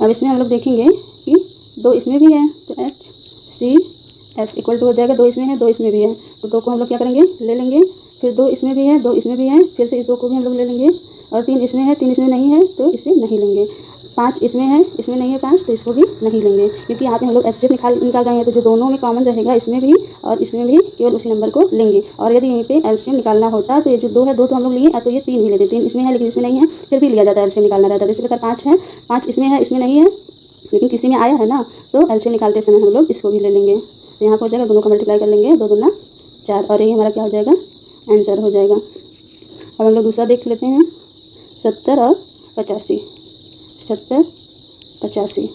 अब इसमें हम लोग देखेंगे कि 2 इसमें भी है, तो HCF इक्वल टू हो जाएगा 2 इसमें है 2 इसमें भी है, तो 2 को हम लोग क्या करेंगे ले लेंगे। फिर 2 इसमें भी है 2 इसमें भी है, फिर से इस 2 को भी हम लोग ले लेंगे। और 3 इसमें है 3 इसमें नहीं है तो इसे नहीं लेंगे। 5 इसमें है इसमें नहीं है 5, तो इसको भी नहीं लेंगे, क्योंकि यहाँ पे हम लोग HCF निकाल रहे हैं, तो जो दोनों में कॉमन रहेगा इसमें भी और इसमें भी केवल उसी नंबर को लेंगे। और यदि यहीं पे LCM निकालना होता तो ये जो 2 है 2 तो हम लोग लिए, तो ये 3 भी लेते, 3 इसमें है लेकिन इसमें नहीं है, फिर भी लिया जाता है, LCM निकालना रहता है। इसी प्रकार 5 है, 5 इसमें है इसमें नहीं है लेकिन किसी में आया है ना, तो LCM निकालते समय हम लोग इसको भी ले लेंगे। तो यहाँ पर हो जाएगा, दोनों का मल्टीप्लाई कर लेंगे, 2 दूना 4 और ये हमारा क्या हो जाएगा आंसर हो जाएगा। अब हम लोग दूसरा देख लेते हैं, 70 और 85, 70 85।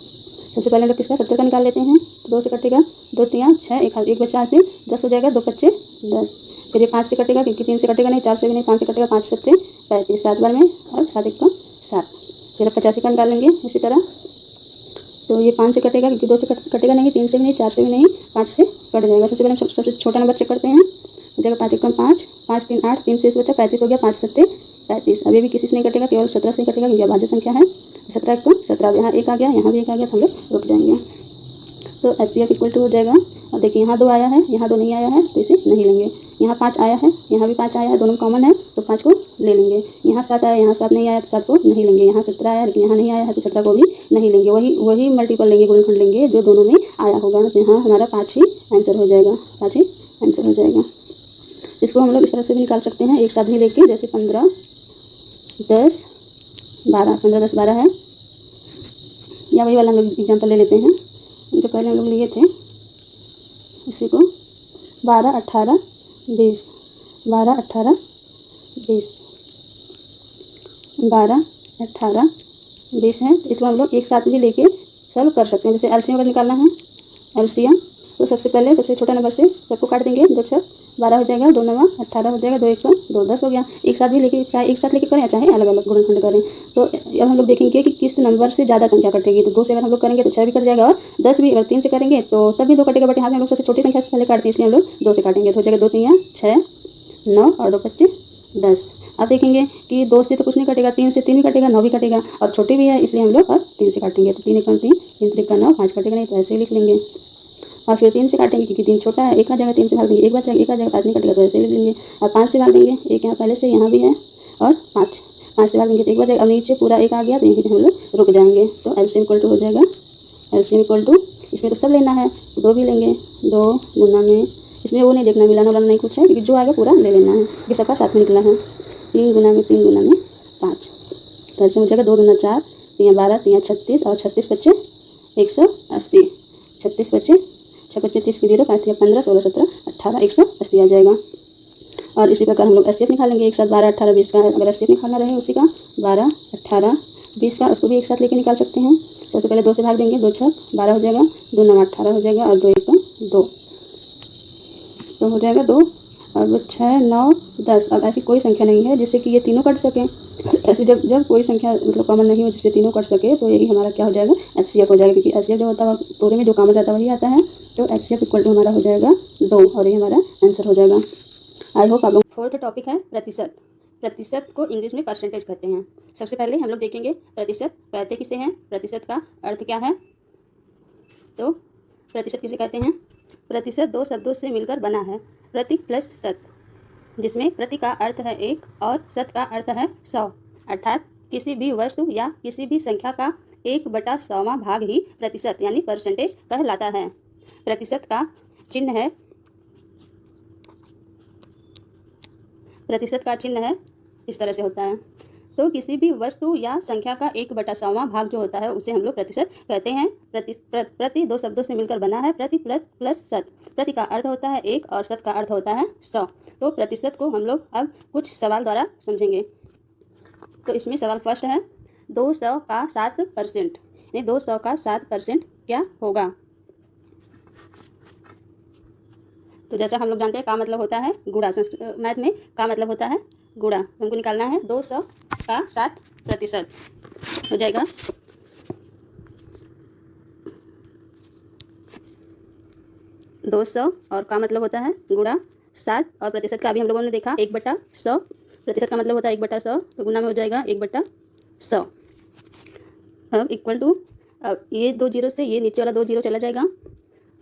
सबसे पहले हम लोग किसका 70 का निकाल लेते हैं, 2 से कटेगा 2 तियाँ 6, एक बचा से 10 हो जाएगा, 2 पच्चे 10। फिर ये 5 से कटेगा क्योंकि 3 से कटेगा नहीं, 4 से भी नहीं, 5 से कटेगा, 5 सत्ते 35, 7 बार में और 7 एक 7। फिर 85 का निकाल लेंगे इसी तरह, तो ये 5 से कटेगा क्योंकि 2 से कटेगा नहीं, 3 से भी नहीं, 4 से भी नहीं, 5 से कट जाएगा। सबसे पहले हम सबसे छोटा नंबर चेक करते हैं, हो जाएगा 5 एकम 5, 5 3 8, 3 से इस बचा 35 हो गया, 5 सत्ते 35। अब ये भी किसी से नहीं कटेगा, केवल 17 से कटेगा क्योंकि अभाज्य संख्या है। 17 एकम 17, यहाँ 1 आ गया, यहाँ भी 1 आ गया, तो हम लोग रुक जाएंगे। तो HCF इक्वल टू हो जाएगा, और देखिए यहाँ 2 आया है यहाँ 2 नहीं आया है तो इसे नहीं लेंगे। यहाँ 5 आया है यहाँ भी 5 आया है, दोनों कॉमन है तो 5 को ले लेंगे। यहाँ 7 आया यहाँ 7 नहीं आया तो 7 को नहीं लेंगे। यहाँ 17 आया लेकिन यहाँ नहीं आया है तो 17 को भी नहीं लेंगे। वही मल्टीपल लेंगे, गुणनखंड लेंगे जो दोनों में आया होगा। तो यहाँ हमारा 5 ही आंसर हो जाएगा, 5 ही आंसर हो जाएगा। इसको हम लोग इस तरह से भी निकाल सकते हैं, एक साथ भी लेके, जैसे 15 10 12, 15 10 12 है, या वही वाला हम लोग एग्जाम्पल ले लेते हैं जो पहले हम लोग लिए थे। इसी को 12 18 20, 12 18 20, 12 18 20 है, तो इसको हम लोग एक साथ भी लेके सॉल्व कर सकते हैं। जैसे LCM अगर निकालना है, LCM तो सबसे पहले सबसे छोटा नंबर से सबको काट देंगे, 2 6 12 हो जाएगा, 2 9 18 हो जाएगा, 2 1 2 10 हो गया। एक साथ भी लेके, चाहे एक साथ लेके करें चाहे अलग अलग गुणनखंड करें। तो अब हम लोग देखेंगे कि किस नंबर से ज़्यादा संख्या कटेगी। तो 2 से अगर हम लोग करेंगे तो 6 भी कट जाएगा, और 10 भी अगर 3 से करेंगे तो तब भी 2 कटेगा। बट यहाँ पे हम लोग सबसे छोटी संख्या से पहले काटते हैं, इसलिए हम लोग 2 से काटेंगे, तो हो जाएगा 2 3 6 9 और 2 पच्चे 10। अब देखेंगे कि 2 से तो कुछ नहीं कटेगा, 3 से 3 भी कटेगा, 9 भी कटेगा, और छोटी भी है इसलिए हम लोग और 3 से काटेंगे। तो 3 एकम 3, 3 3 का 9, 5 कटेगा नहीं तो ऐसे ही लिख लेंगे। और फिर 3 से काटेंगे क्योंकि 3 छोटा है, 1 आ जाएगा, 3 से भाग देंगे, 1 बच जाएगा, 1 आ जाएगा, 5 नहीं कटेगा तो ऐसे ही लिख देंगे। और 5 से भाग देंगे, 1 यहाँ पहले से यहाँ भी है, और 5 से भाग देंगे तो 1 बच जाएगा। अब नीचे पूरा 1 आ गया तो यहीं पर हम लोग रुक जाएंगे। तो LCM इक्वल टू हो जाएगा, LCM इक्वल टू, इसमें तो सब लेना है, 2 भी लेंगे, 2 गुना में, इसमें वो नहीं देखना मिलाना वाला नहीं कुछ है, क्योंकि जो आएगा पूरा ले लेना है, क्योंकि सबका साथ में निकला है। 3 गुना में 3 गुना में 5, तो LCM हो जाएगा 2 दूना 4, 3 12, 3 36 और 36 बच्चे 180, 36 बच्चे 6 बच्चे 30 की 0, 5 3 15, 16 17 18, 180 आ जाएगा। और इसी प्रकार हम लोग HCF निकालेंगे एक साथ, 12 18 20 का अगर HCF निकालना रहे उसी का 12 18 20 का, उसको भी एक साथ लेके निकाल सकते हैं। सबसे पहले 2 से भाग देंगे, 2 6 12 हो जाएगा, 2 9 18 हो जाएगा, और 2 1 2, तो हो जाएगा 2। अब 6 9 10। अब ऐसी कोई संख्या नहीं है जिससे कि ये तीनों कट सकें। ऐसे जब कोई संख्या मतलब कॉमन नहीं हो जिससे तीनों कट सके, तो यही हमारा क्या हो जाएगा HCF हो जाएगा, क्योंकि HCF जो होता है पूरे में जो कॉमन रहता है वही आता है। तो HCF इक्वल टू हमारा हो जाएगा 2, और ये हमारा आंसर हो जाएगा। आई होप आप लोग। फोर्थ टॉपिक है प्रतिशत। प्रतिशत को इंग्लिश में परसेंटेज कहते हैं। सबसे पहले हम लोग देखेंगे प्रतिशत कहते किसे हैं, प्रतिशत का अर्थ क्या है। तो प्रतिशत किसे कहते हैं, प्रतिशत 2 शब्दों से मिलकर बना है, प्रति प्लस शत, जिसमें प्रति का अर्थ है 1 और शत का अर्थ है 100, अर्थात किसी भी वस्तु या किसी भी संख्या का 1/100वां भाग ही प्रतिशत यानी परसेंटेज कहलाता है। प्रतिशत का चिन्ह है, प्रतिशत का चिन्ह है इस तरह से होता है, तो किसी भी वस्तु या संख्या का 1/100वां भाग जो होता है उसे हम लोग प्रतिशत कहते हैं। प्रति दो शब्दों से मिलकर बना है, प्रति प्लस शत। प्रति का अर्थ होता है 1 और शत का अर्थ होता है 100। तो प्रतिशत को हम लोग अब कुछ सवाल द्वारा समझेंगे। तो इसमें सवाल फर्स्ट है 200 का 7%, यानी 200 का 7% क्या होगा। तो जैसा हम लोग जानते हैं का मतलब होता है गुणा, मैथ में का मतलब होता है गुणा। हमको निकालना है 200 का 7% हो जाएगा 200 और का मतलब होता है गुणा 7 और प्रतिशत का अभी हम लोगों ने देखा 1/100। प्रतिशत का मतलब होता है 1/100, तो गुना में हो जाएगा 1/100। अब इक्वल टू, अब ये 2 जीरो से ये नीचे वाला 2 जीरो चला जाएगा,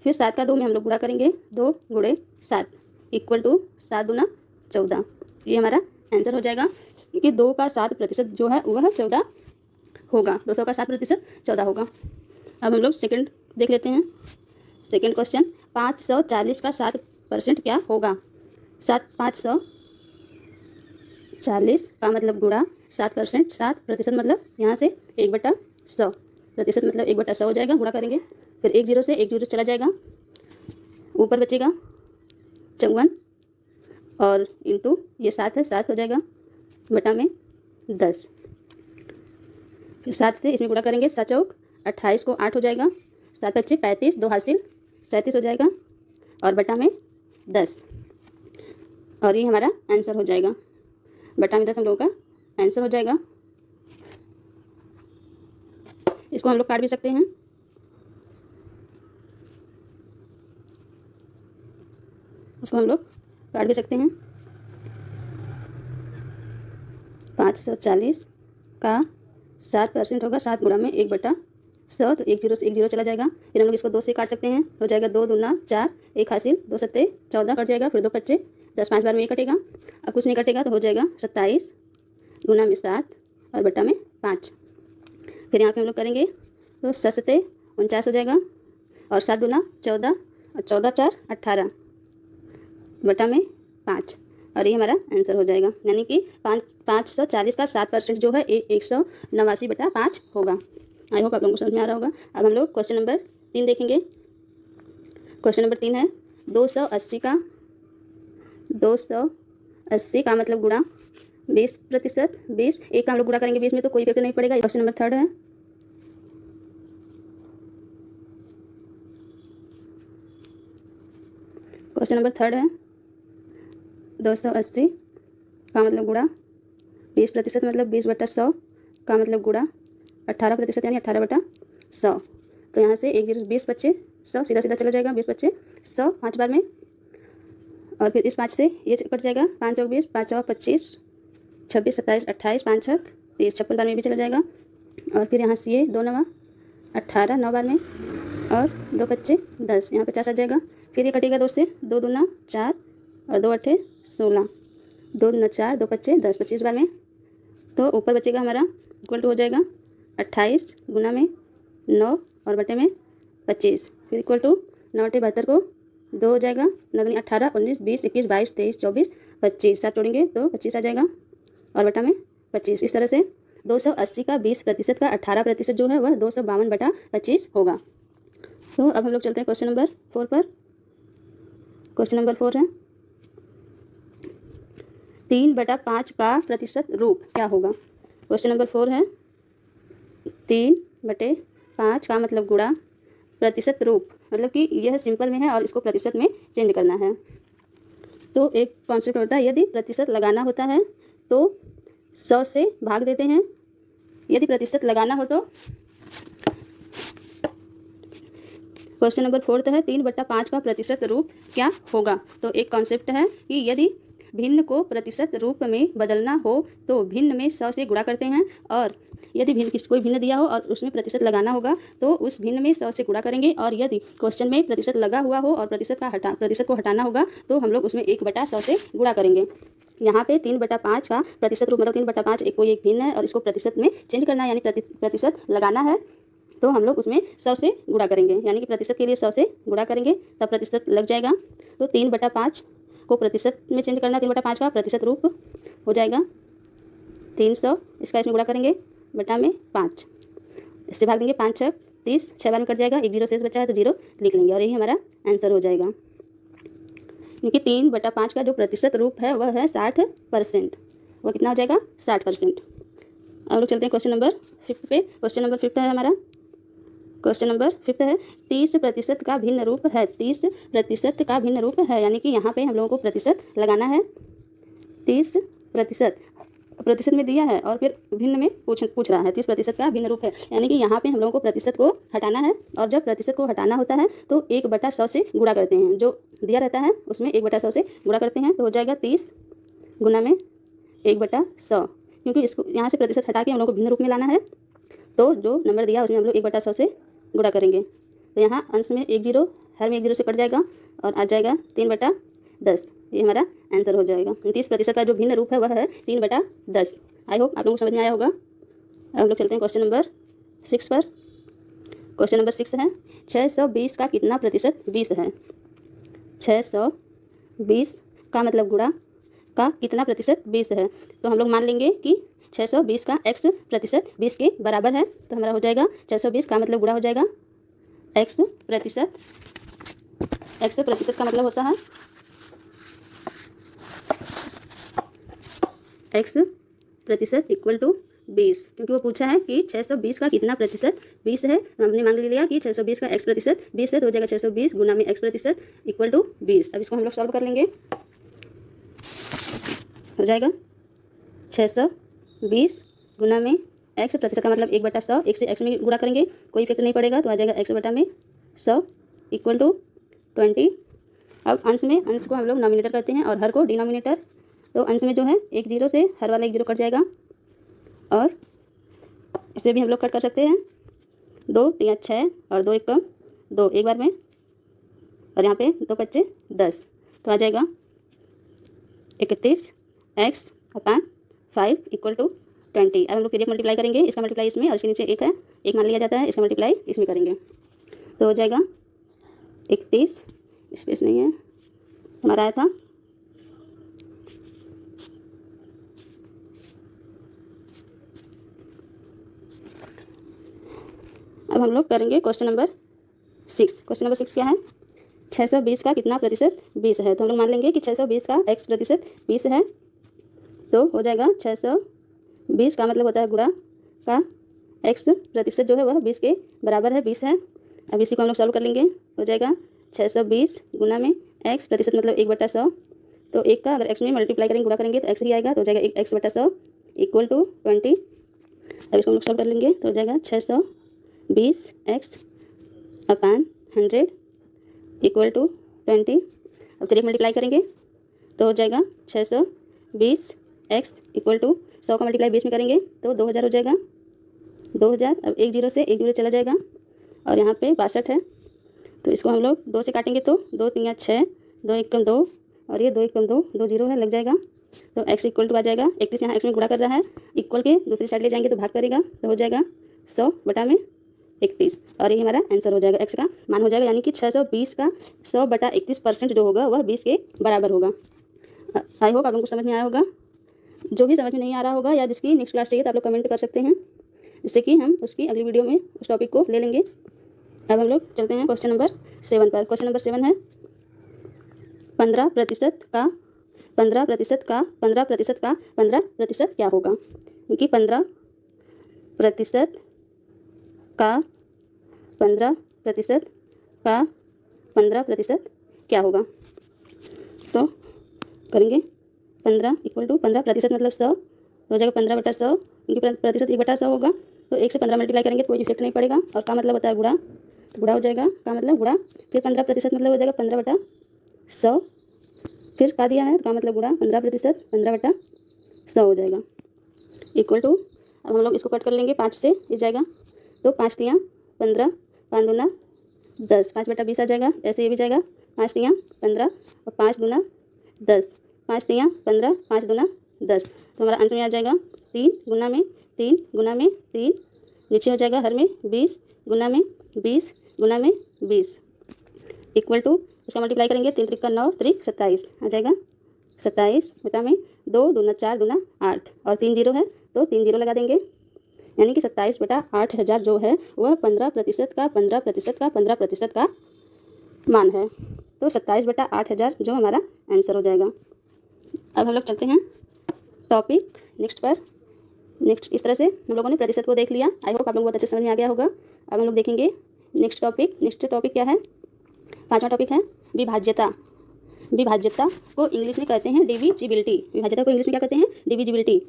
फिर 7 का 2 में हम लोग गुणा करेंगे, 2 गुणे 7 इक्वल टू 7 दूना 14। ये हमारा आंसर हो जाएगा कि 2 का 7% जो है वह 14 होगा। 200 का 7% 14 होगा। अब हम लोग सेकंड देख लेते हैं। सेकंड क्वेश्चन 540 का 7% क्या होगा। 540 का मतलब गुणा 7%, 7% मतलब यहाँ से 1/100, प्रतिशत मतलब 1/100 हो जाएगा, गुणा करेंगे, फिर 1 जीरो से 1 जीरो चला जाएगा, ऊपर बचेगा 54 और इंटू ये 7 है, 7 हो जाएगा बटा में 10, फिर 7 से इसमें गुणा करेंगे, 7 चौक 28 को 8 हो जाएगा, 7 बच्चे 35, 2 हासिल 37 हो जाएगा और बटा में 10, और ये हमारा आंसर हो जाएगा। बटा में 10 हम लोगों का आंसर हो जाएगा। इसको हम लोग काट भी सकते हैं। उसको हम लोग काट भी सकते हैं। 540 का 7% होगा 7 गुणा में 1/100, तो 1 जीरो से 1 जीरो चला जाएगा, फिर हम लोग इसको 2 से काट सकते हैं, हो जाएगा 2 दूना 4, 1 हासिल 2 सत्ते 14 कट जाएगा, फिर 2 पच्चे 10, 5 बार में 1 कटेगा, अब कुछ नहीं कटेगा तो हो जाएगा 27 गुना में 7 और बटा में 5। फिर यहाँ पे हम लोग करेंगे तो 7 सत्ते 49 हो जाएगा और 7 दूना 14 और 14 4 18 बटा में 5, और ये हमारा आंसर हो जाएगा। यानी कि 540 का 7% जो है 189/5 होगा। आई होप आप लोगों को समझ में आ रहा होगा। अब हम लोग क्वेश्चन नंबर 3 देखेंगे। क्वेश्चन नंबर 3 है 280 का मतलब गुणा 20%, 20 एक का हम लोग गुणा करेंगे 20 में तो कोई इफेक्ट नहीं पड़ेगा। क्वेश्चन नंबर 3 है। क्वेश्चन नंबर 3 है 280 का मतलब गुणा 20% मतलब 20/100 का मतलब गुणा 18% यानी 18/100। तो यहाँ से 1 जीरो 20 बच्चे 100 सीधा सीधा चला जाएगा, 20 बच्चे 100 5 बार में, और फिर इस 5 से ये कट जाएगा, 5 चौक 20, 5 चौक 25, 26 27 28, 5 छक 30, 56 बार में भी चला जाएगा, और फिर यहाँ से ये 2 नवा 18 9 बार में, और 2 बच्चे 10, यहाँ 50 आ जाएगा, फिर ये कटेगा 2 से, 2 दूना 4 और 2 अट्ठे 16, 2 दूना 4, 2 बच्चे 10, 25 बार में, तो ऊपर बचेगा हमारा इक्वल टू हो जाएगा 28 गुना में 9 और बटे में 25, फिर इक्वल टू 9 अट्ठे 72 को 2 हो जाएगा, 9 दूनी 18 19 20 21 22 23 24 25, 7 जोड़ेंगे तो 25 आ जाएगा और बटा में 25। इस तरह से 280 का 20% का 18% जो है वह 252/25 होगा। तो अब हम लोग चलते हैं क्वेश्चन नंबर 4 पर। क्वेश्चन नंबर 4 है 3/5 का प्रतिशत रूप क्या होगा। क्वेश्चन नंबर 4 है 3/5 का मतलब गुणा प्रतिशत रूप, मतलब कि यह सिंपल में है और इसको प्रतिशत में चेंज करना है। तो एक कॉन्सेप्ट होता है, यदि प्रतिशत लगाना होता है तो 100 से भाग देते हैं, यदि प्रतिशत लगाना हो तो क्वेश्चन नंबर 4 है 3/5 का प्रतिशत रूप क्या होगा। तो एक कॉन्सेप्ट है कि यदि भिन्न को प्रतिशत रूप में बदलना हो तो भिन्न में 100 से गुणा करते हैं, और यदि भिन्न कोई भिन्न दिया हो और उसमें प्रतिशत लगाना होगा तो उस भिन्न में 100 से गुणा करेंगे, और यदि क्वेश्चन में प्रतिशत लगा हुआ हो और प्रतिशत को हटाना होगा तो हम लोग उसमें 1/100 से गुणा करेंगे। यहाँ पे 3/5 का प्रतिशत रूप मतलब 3/5 कोई एक भिन्न है और इसको प्रतिशत में चेंज करना है, यानी प्रतिशत लगाना है, तो हम लोग उसमें 100 से गुणा करेंगे, यानी कि प्रतिशत के लिए 100 से गुणा करेंगे तब प्रतिशत लग जाएगा। तो 3/5 को प्रतिशत में चेंज करना, 3/5 का प्रतिशत रूप हो जाएगा 300, इसका इसमें गुणा करेंगे बटा में 5, इससे भाग देंगे 5 6 30, 6 बार में कट जाएगा, एक जीरो शेष बचा है तो जीरो लिख लेंगे और यही हमारा आंसर हो जाएगा। क्योंकि 3/5 का जो प्रतिशत रूप है वह है 60%, वह कितना हो जाएगा 60%। अब लोग चलते हैं क्वेश्चन नंबर 5 पे। क्वेश्चन नंबर 5 है हमारा, क्वेश्चन नंबर 5 है 30% का भिन्न रूप है, 30% का भिन्न रूप है, यानी कि यहाँ पे हम लोगों को प्रतिशत लगाना है। 30% प्रतिशत में दिया है और फिर भिन्न में पूछ रहा है, 30% का भिन्न रूप है, यानी कि यहाँ पे हम लोगों को प्रतिशत को हटाना है। और जब प्रतिशत को हटाना होता है तो 1/100 से गुणा करते हैं, जो दिया रहता है उसमें 1/100 से गुणा करते हैं, तो हो जाएगा 30 गुना में 1/100। क्योंकि इसको यहाँ से प्रतिशत हटा के हम लोग को भिन्न रूप में लाना है, तो जो नंबर दिया उसमें हम लोग 1/100 से गुणा करेंगे। तो यहाँ अंश में 1 जीरो, हर में 1 जीरो से कट जाएगा और आ जाएगा 3/10, ये हमारा आंसर हो जाएगा। 30% का जो भिन्न रूप है वह है 3/10। आई होप आप लोगों को समझ में आया होगा। अब लोग चलते हैं क्वेश्चन नंबर 6 पर। क्वेश्चन नंबर 6 है 620 का कितना प्रतिशत 20 है। 620 का मतलब गुणा का कितना प्रतिशत 20 है, तो हम लोग मान लेंगे कि 620 का x% 20 के बराबर है, तो हमारा हो जाएगा 620 का मतलब गुणा हो जाएगा x%। x% का मतलब होता है x% इक्वल टू 20, क्योंकि वो पूछा है कि 620 का कितना प्रतिशत 20 है, तो हमने मान लिया कि 620 का x% 20 है, तो हो जाएगा 620 गुना में x% इक्वल टू 20। अब इसको हम लोग सॉल्व कर लेंगे, हो जाएगा 620 गुना में x% का मतलब 1/100, 1 से x में गुणा करेंगे कोई इफेक्ट नहीं पड़ेगा, तो आ जाएगा x/100 इक्वल टू 20। अब अंश में अंश को हम लोग नॉमिनेटर कहते हैं और हर को डिनोमिनेटर, तो अंश में जो है 1 जीरो से हर वाला 1 जीरो कट जाएगा और इसे भी हम लोग कट कर सकते हैं, 2 3 6 और 2 1 कम 2 एक बार में, और यहाँ पे 2 5 10, तो आ जाएगा 31x/5 इक्वल टू 20। अब हम लोग सीधे मल्टीप्लाई करेंगे, इसका मल्टीप्लाई इसमें और इसके नीचे 1 है, 1 मान लिया जाता है, इसका मल्टीप्लाई इसमें करेंगे, तो हो जाएगा 31, स्पेस नहीं है हमारा आया था, अब हम लोग करेंगे क्वेश्चन नंबर 6। क्वेश्चन नंबर 6 क्या है 620 का कितना प्रतिशत 20 है, तो हम लोग मान लेंगे कि 620 का x% 20 है, तो हो जाएगा 620 का मतलब होता है गुणा का x% जो है वह 20 के बराबर है, 20 है। अब इसी को हम लोग सॉल्व कर लेंगे, हो जाएगा 620 गुना में x% मतलब 1/100, तो 1 का अगर x में मल्टीप्लाई करेंगे गुणा करेंगे तो x ही आएगा, तो हो जाएगा 1x/100 इक्वल टू 20। अब इसको हम लोग सॉल्व कर लेंगे, तो हो जाएगा 620x/100 इक्वल टू 20। अब 3 मल्टीप्लाई करेंगे तो हो जाएगा 620x इक्वल टू 100 का मल्टीप्लाई 20 में करेंगे तो 2000 हो जाएगा, 2000। अब 1 जीरो से 1 जीरो चला जाएगा और यहाँ पे 62 है, तो इसको हम लोग 2 से काटेंगे तो 2 3 6, 2 1 कम 2 और ये 2 1 कम 2, 2 जीरो है लग जाएगा, तो x इक्वल टू आ जाएगा 31, यहाँ x में गुणा कर रहा है, इक्वल के दूसरी साइड ले जाएंगे तो भाग करेगा, तो हो जाएगा 100 बटा में 31 और ये हमारा आंसर हो जाएगा, x का मान हो जाएगा, यानी कि 620 का 100/31% जो होगा वह 20 के बराबर होगा। आई होप आप लोगों को समझ में आया होगा। जो भी समझ में नहीं आ रहा होगा या जिसकी नेक्स्ट क्लास चाहिए तो आप लोग कमेंट कर सकते हैं, जिससे कि हम उसकी अगली वीडियो में उस टॉपिक को ले लेंगे। अब हम लोग चलते हैं क्वेश्चन नंबर 7 पर। क्वेश्चन नंबर 7 है 15% का 15% का 15% का 15% क्या होगा, क्योंकि 15% का 15% का 15% क्या होगा, तो करेंगे 15 इक्वल टू 15% मतलब 100, हो जाएगा 15/100, क्योंकि प्रतिशत 1/100 होगा, तो 1 से 15 मल्टीप्लाई करेंगे तो कोई इफेक्ट नहीं पड़ेगा, और का मतलब होता है गुणा, तो गुणा हो जाएगा, का मतलब गुणा, फिर 15% मतलब हो जाएगा 15/100, फिर का दिया है तो का मतलब गुणा 15% 15/100 हो जाएगा इक्वल टू। अब हम लोग इसको कट कर लेंगे 5 से, ये जाएगा तो 5 तियाँ 15, 5 दूना 10, 5/20 आ जाएगा, ऐसे ये भी जाएगा 5 तियाँ 15 और 5 दूना 10, 5 तियाँ 15, 5 दूना 10, तो हमारा आंसर में आ जाएगा 3 गुना में 3 गुना में 3, नीचे हो जाएगा हर में 20 गुना में 20 गुना में 20 इक्वल टू, इसका मल्टीप्लाई करेंगे 3 त्रिक का 9 त्रिक 27 आ जाएगा 27 बटा में 2 दूना 4 दूना 8 और 3 जीरो है तो 3 जीरो लगा देंगे, यानी कि 27 बटा 8000 जो है वह 15% का 15% का 15% का मान है। तो 27 बटा 8000 जो हमारा आंसर हो जाएगा। अब हम लोग चलते हैं टॉपिक नेक्स्ट पर। नेक्स्ट इस तरह से हम लोगों ने प्रतिशत को देख लिया। आई होप आप लोग बहुत अच्छे समझ में आ गया होगा। अब हम लोग देखेंगे नेक्स्ट टॉपिक क्या है? 5वां टॉपिक है विभाज्यता। विभाज्यता को इंग्लिश में कहते हैं डिविजिबिलिटी। विभाज्यता को इंग्लिश में क्या कहते हैं? डिविजिबिलिटी।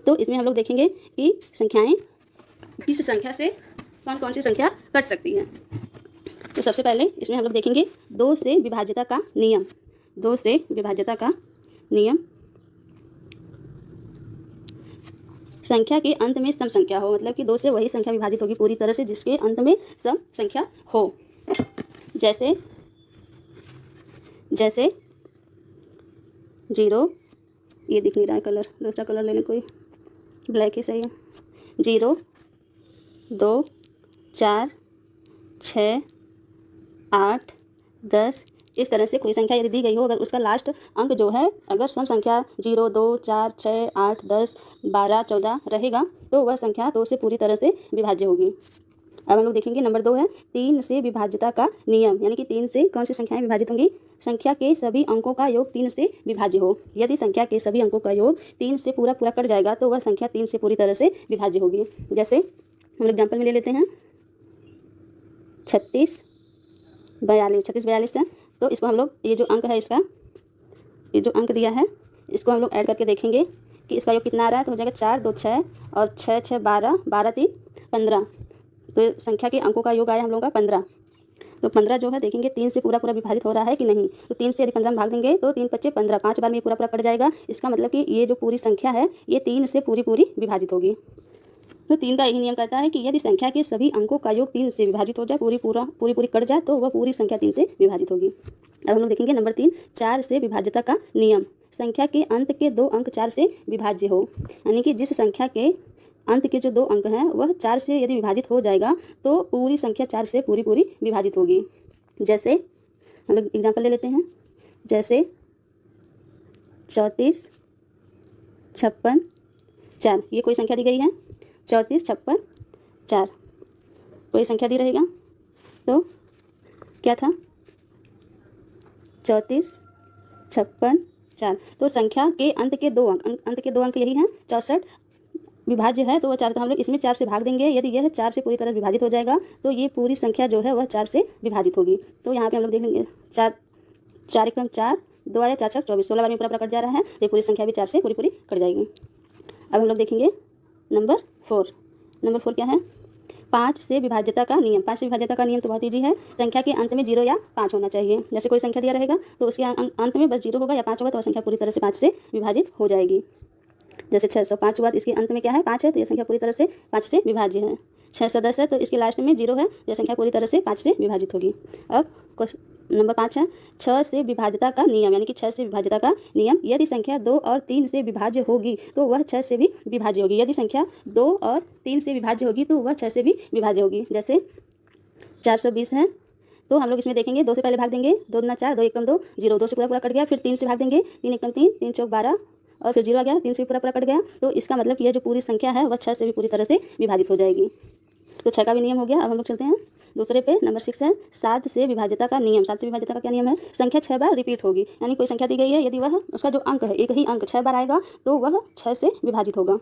तो इसमें हम लोग देखेंगे कि संख्याएं किस संख्या से कौन कौन सी संख्या कट सकती है। तो सबसे पहले इसमें हम लोग देखेंगे 2 से विभाज्यता का नियम। 2 से विभाज्यता का नियम। संख्या के अंत में सम संख्या हो, मतलब कि 2 से वही संख्या विभाजित होगी पूरी तरह से जिसके अंत में सम संख्या हो। जैसे 0, ये दिख नहीं रहा है कलर, दूसरा कलर ले लें, कोई ब्लैक ही सही है। 0, 2, 4, 6, 8, 10 इस तरह से कोई संख्या यदि दी गई हो, अगर उसका लास्ट अंक जो है अगर सम संख्या 0, 2, 4, 6, 8, 10, 12, 14 रहेगा तो वह संख्या 2 से पूरी तरह से विभाज्य होगी। अब हम लोग देखेंगे नंबर 2 है 3 से विभाज्यता का नियम, यानी कि 3 से कौन सी संख्याएं विभाजित होंगी? संख्या के सभी अंकों का योग 3 से विभाज्य हो। यदि संख्या के सभी अंकों का योग 3 से पूरा कट जाएगा तो वह संख्या 3 से पूरी तरह से विभाज्य होगी। जैसे हम लोग एग्जाम्पल में ले लेते हैं 36, 42 है। तो इसको हम लोग ये जो अंक है इसका, ये जो अंक दिया है इसको हम लोग ऐड करके देखेंगे कि इसका योग कितना आ रहा है। तो हो जाएगा 4, 2, 6 और 6, 6, 12, 12, 3, 15। तो संख्या के अंकों का योग आया हम लोगों का 15। तो 15 जो है देखेंगे 3 से पूरा विभाजित हो रहा है कि नहीं। तो 3 से यदि 15 में भाग देंगे तो 3 × 5 = 15, 5 बार में पूरा कट जाएगा। इसका मतलब कि ये जो पूरी संख्या है ये 3 से पूरी विभाजित होगी। तो 3 का यही नियम कहता है कि यदि संख्या के सभी अंकों का योग 3 से विभाजित हो जाए, पूरी कट जाए, तो वह पूरी संख्या 3 से विभाजित होगी। अब हम लोग देखेंगे नंबर 3 4 से विभाज्यता का नियम। संख्या के अंत के 2 अंक 4 से विभाज्य हो, यानी कि जिस संख्या के अंत के जो 2 अंक हैं वह 4 से यदि विभाजित हो जाएगा तो पूरी संख्या 4 से पूरी विभाजित होगी। जैसे हम लोग एग्जाम्पल ले लेते हैं, जैसे 34, 56, 4 ये कोई संख्या दी गई है। 34, 56, 4 कोई संख्या दी रहेगा तो क्या था? 34, 56, 4। तो संख्या के अंत के 2 अंक यही हैं 64 विभाज्य है। तो वह 4 तो हम लोग इसमें 4 से भाग देंगे। यदि यह 4 से पूरी तरह विभाजित हो जाएगा तो ये पूरी संख्या जो है वह 4 से विभाजित होगी। तो यहाँ पे हम लोग देखेंगे 4, 4 × 4 2 आया, 4 × 24, 16 बार में पूरा कट जा रहा है। तो पूरी संख्या भी 4 से पूरी कट जाएगी। अब हम लोग देखेंगे नंबर 4। नंबर 4 क्या है? 5 से विभाज्यता का नियम। 5 से विभाज्यता का नियम तो बहुत ईजी है। संख्या के अंत में 0 या 5 होना चाहिए। जैसे कोई संख्या दिया रहेगा तो उसके अंत में बस 0 होगा या 5 होगा तो वह संख्या पूरी तरह से 5 से विभाजित हो जाएगी। जैसे 605 हुआ तो इसके अंत में क्या है? 5 है, तो यह संख्या पूरी तरह से 5 से विभाज्य है। 610 है तो इसके लास्ट में 0 है, यह संख्या पूरी तरह से 5 से विभाजित होगी। अब नंबर 5 है 6 से विभाज्यता का नियम, यानी कि 6 से विभाज्यता का नियम। यदि संख्या 2 और 3 से विभाज्य होगी तो वह 6 से भी विभाज्य होगी। यदि संख्या 2 और 3 से विभाज्य होगी तो वह 6 से भी विभाज्य होगी। जैसे 420 है तो हम लोग इसमें देखेंगे 2 से पहले भाग देंगे, 2 दूना 4, 2 एकम 2, 0, 2 से पूरा कट गया। फिर 3 से भाग देंगे, 3 एकम 3, 3 चौक 12 और फिर 0 आ गया, 3 से पूरा कट गया। तो इसका मतलब कि यह जो पूरी संख्या है वह 6 से भी पूरी तरह से विभाजित हो जाएगी। तो 6 का भी नियम हो गया। अब हम लोग चलते हैं दूसरे पे। नंबर 6 है 7 से विभाज्यता का नियम। 7 से विभाज्यता का क्या नियम है? संख्या 6 बार रिपीट होगी, यानी कोई संख्या दी गई है, यदि वह उसका जो अंक है एक ही अंक 6 बार आएगा तो वह 6 से विभाजित होगा।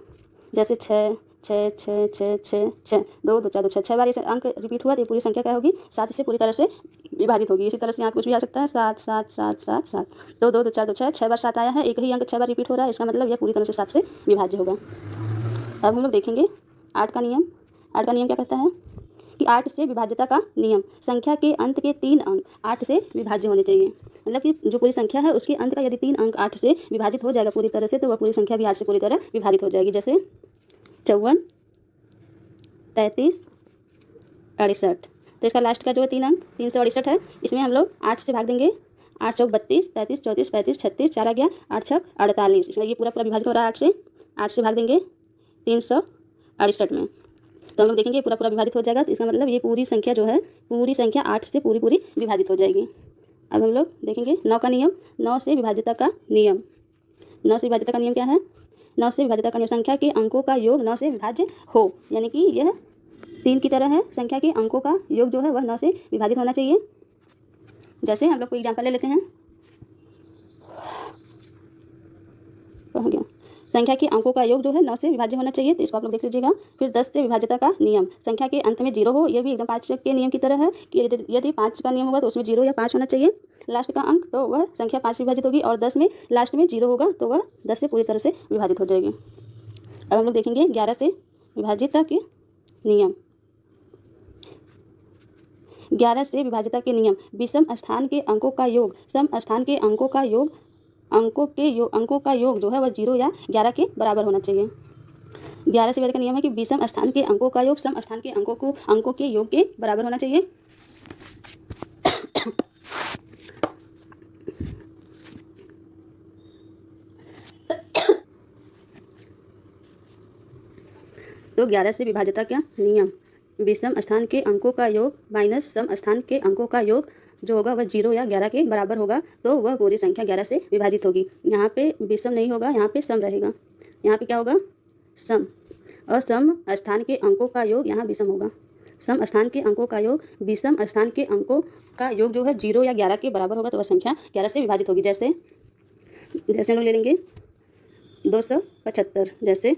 जैसे 6, 6, 6, 6, 6, 6, 2, 2, 4, 2, 6 बार ये अंक रिपीट हुआ तो ये पूरी संख्या क्या होगी? 7 से पूरी तरह से विभाजित होगी। इसी तरह से यहाँ कुछ भी आ सकता है 7, 7, 7, 7, 7, 2, 2, 2, 4, 2, 6, 6 बार 7 आया है, एक ही अंक 6 बार रिपीट हो रहा है, इसका मतलब यह पूरी तरह से 7 से विभाज्य होगा। अब हम लोग देखेंगे 8 का नियम। 8 का नियम क्या कहता है कि 8 से विभाज्यता का नियम। संख्या के अंत के 3 अंक 8 से विभाज्य होने चाहिए, मतलब कि जो पूरी संख्या है उसके अंत का यदि 3 अंक 8 से विभाजित हो जाएगा पूरी तरह से तो वह पूरी संख्या भी 8 से पूरी तरह विभाजित हो जाएगी। जैसे 54, 33, 68। तो इसका लास्ट का जो है 3 अंक 368 है, इसमें हम लोग 8 से भाग देंगे, 8 चौक 32, 33, 34, 35, 36, 4 आ गया, 8 छक 48। इसमें ये पूरा विभाजित हो रहा है 8 से भाग देंगे 368 में, तो हम लोग देखेंगे पूरा विभाजित हो जाएगा। तो इसका मतलब ये पूरी संख्या जो है पूरी संख्या 8 से पूरी विभाजित हो जाएगी। अब हम लोग देखेंगे 9 का नियम, 9 से विभाज्यता का नियम। 9 से विभाज्यता का नियम क्या है? 9 से विभाज्यता का नियम, संख्या के अंकों का योग 9 से विभाज्य हो, यानी कि यह 3 की तरह है। संख्या के अंकों का योग जो है वह 9 से विभाजित होना चाहिए। जैसे हम लोग कोई एग्जाम्पल ले लेते हैं, तो हो गया संख्या के अंकों का योग जो है 9 से विभाज्य होना चाहिए, तो इसको आप लोग देख लीजिएगा। फिर 10 से विभाज्यता का नियम, संख्या के अंत में 0 हो, यह भी एकदम 5 के नियम की तरह है कि यदि 5 का नियम होगा तो उसमें 0 या 5 होना चाहिए लास्ट का अंक, तो वह संख्या 5 से विभाजित होगी। और 10 में लास्ट में 0 होगा तो वह 10 से पूरी तरह से विभाजित हो जाएगी। अब हम लोग देखेंगे 11 से विभाज्यता के नियम। 11 से विभाज्यता के नियम, विषम स्थान के अंकों का योग सम स्थान के अंकों का योग अंकों का योग जो है वह 0 या 11 के बराबर होना चाहिए। 11 से विभाज्यता का नियम है कि विषम स्थान के अंकों का योग सम स्थान के अंकों के योग के बराबर होना चाहिए। तो 11 से विभाज्यता का नियम, विषम स्थान के अंकों का योग माइनस सम स्थान के अंकों का योग जो होगा वह 0 या 11 के बराबर होगा, तो वह पूरी संख्या 11 से विभाजित होगी। यहाँ पे विषम नहीं होगा, यहाँ पे सम रहेगा। यहाँ पे क्या होगा? सम। और सम स्थान के अंकों का योग यहाँ विषम होगा। सम स्थान के अंकों का योग विषम स्थान के अंकों का योग जो है 0 या 11 के बराबर होगा, तो वह संख्या 11 से विभाजित होगी। जैसे हम लोग ले लेंगे 275। जैसे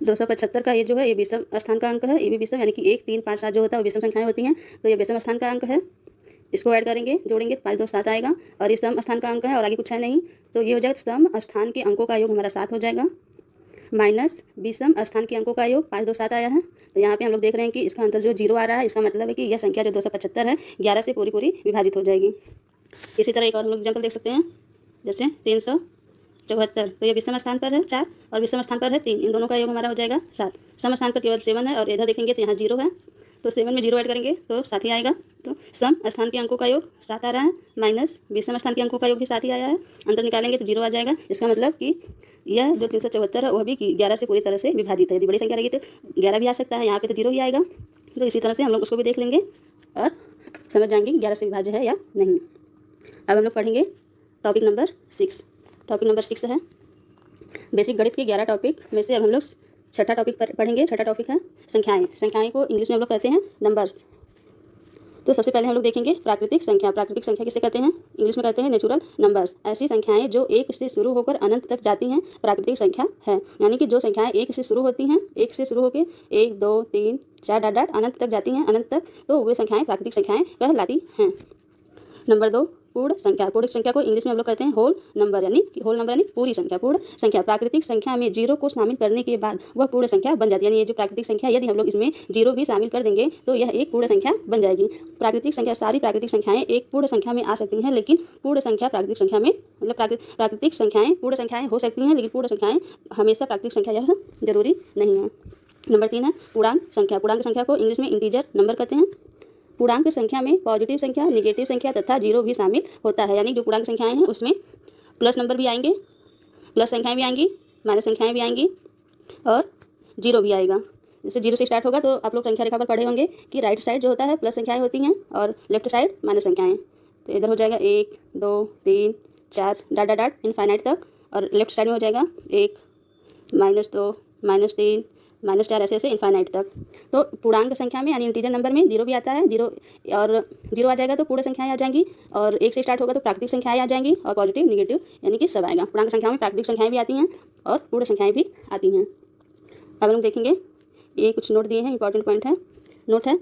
275 का ये जो है ये विषम स्थान का अंक है, ये भी विषम, यानी कि 1, 3, 5, 7 जो होता है वो विषम संख्याएं होती हैं, तो ये विषम स्थान का अंक है। इसको ऐड करेंगे, जोड़ेंगे, 5, 2, 7 आएगा। और ये सम स्थान का अंक है और आगे कुछ है नहीं, तो ये हो जाएगा सम स्थान के अंकों का योग हमारा 7 हो जाएगा, माइनस विषम स्थान के अंकों का योग 5, 2, 7 आया है। तो यहाँ पे हम लोग देख रहे हैं कि इसका अंतर जो 0 आ रहा है, इसका मतलब है कि यह संख्या जो 275 है 11 से पूरी विभाजित हो जाएगी। इसी तरह एक और हम लोग एग्जाम्पल देख सकते हैं, जैसे 374, तो ये विषम स्थान पर है 4 और विषम स्थान पर है 3, इन दोनों का योग हमारा हो जाएगा 7। सम स्थान पर केवल 7 है और इधर देखेंगे तो यहाँ 0 है, तो 7 में 0 ऐड करेंगे तो 7 ही आएगा। तो सम स्थान के अंकों का योग 7 आ रहा है, माइनस विषम स्थान के अंकों का योग भी 7 ही आया है, अंतर निकालेंगे तो 0 आ जाएगा। इसका मतलब कि यह जो 374 है वह भी 11 से पूरी तरह से विभाजित है। यदि बड़ी संख्या रहेगी तो 11 भी आ सकता है, यहाँ पे तो 0 ही आएगा। तो इसी तरह से हम लोग उसको भी देख लेंगे और समझ जाएंगे 11 से विभाज्य है या नहीं। अब हम लोग पढ़ेंगे टॉपिक नंबर 6। टॉपिक नंबर 6 है बेसिक गणित के 11 टॉपिक में से अब हम लोग छठा टॉपिक पढ़ेंगे। छठा टॉपिक है संख्याएं। संख्याएं को इंग्लिश में हम लोग कहते हैं नंबर्स। तो सबसे पहले हम लोग देखेंगे प्राकृतिक संख्या। प्राकृतिक संख्या किसे कहते हैं? इंग्लिश में कहते हैं नेचुरल नंबर्स। ऐसी संख्याएं जो 1 से शुरू होकर अनंत तक जाती हैं प्राकृतिक संख्या है। यानी कि जो संख्याएं 1 से शुरू होती हैं, 1 से शुरू होकर 1, 2, 3, 4 डॉट डॉट अनंत तक जाती हैं, अनंत तक, तो वे संख्याएं प्राकृतिक संख्याएं कहलाती हैं। नंबर 2 पूर्ण संख्या। पूर्ण संख्या को इंग्लिश में हम लोग कहते हैं होल नंबर, यानी पूरी संख्या। पूर्ण संख्या प्राकृतिक संख्या में 0 को शामिल करने के बाद वह पूर्ण संख्या बन जाती है। यानी ये जो प्राकृतिक संख्या यदि हम लोग इसमें 0 भी शामिल कर देंगे तो यह एक पूर्ण संख्या बन जाएगी। प्राकृतिक संख्या, सारी प्राकृतिक संख्याएं एक पूर्ण संख्या में आ सकती हैं, लेकिन पूर्ण संख्या प्राकृतिक संख्या में, मतलब प्राकृतिक संख्याएं पूर्ण संख्याएं हो सकती हैं, लेकिन पूर्ण संख्याएं हमेशा प्राकृतिक संख्या यह जरूरी नहीं है। नंबर 3 है पूर्णांक संख्या। पूर्णांक संख्या को इंग्लिश में इंटीजर नंबर कहते हैं। पूर्णांक संख्या में पॉजिटिव संख्या, नेगेटिव संख्या तथा 0 भी शामिल होता है। यानी जो पूर्णांक संख्याएं हैं उसमें प्लस नंबर भी आएंगे, प्लस संख्याएं भी आएंगी, माइनस संख्याएं भी आएंगी और 0 भी आएगा। जैसे 0 से स्टार्ट होगा तो आप लोग संख्या रेखा पर पढ़े होंगे कि राइट साइड जो होता है प्लस संख्याएं होती हैं और लेफ्ट साइड माइनस संख्याएं। तो इधर हो जाएगा 1, 2, 3, 4 डॉट डॉट डॉट इनफाइनाइट तक, और लेफ्ट साइड में हो जाएगा 1, -2, -3, -4 ऐसे ऐसे इनफाइनाइट तक। तो पूर्णांक संख्या में यानी इंटीजर नंबर में 0 भी आता है, 0 आ जाएगा तो पूर्ण संख्याएं आ जाएंगी, और 1 से स्टार्ट होगा तो प्राकृतिक संख्याएं आ जाएंगी, और पॉजिटिव नेगेटिव यानी कि सब आएगा। पूर्णांक संख्याओं में प्राकृतिक संख्याएं भी आती हैं और पूर्ण संख्याएं भी आती हैं। अब हम लोग देखेंगे, ये कुछ नोट दिए हैं, इंपॉर्टेंट पॉइंट है, नोट है।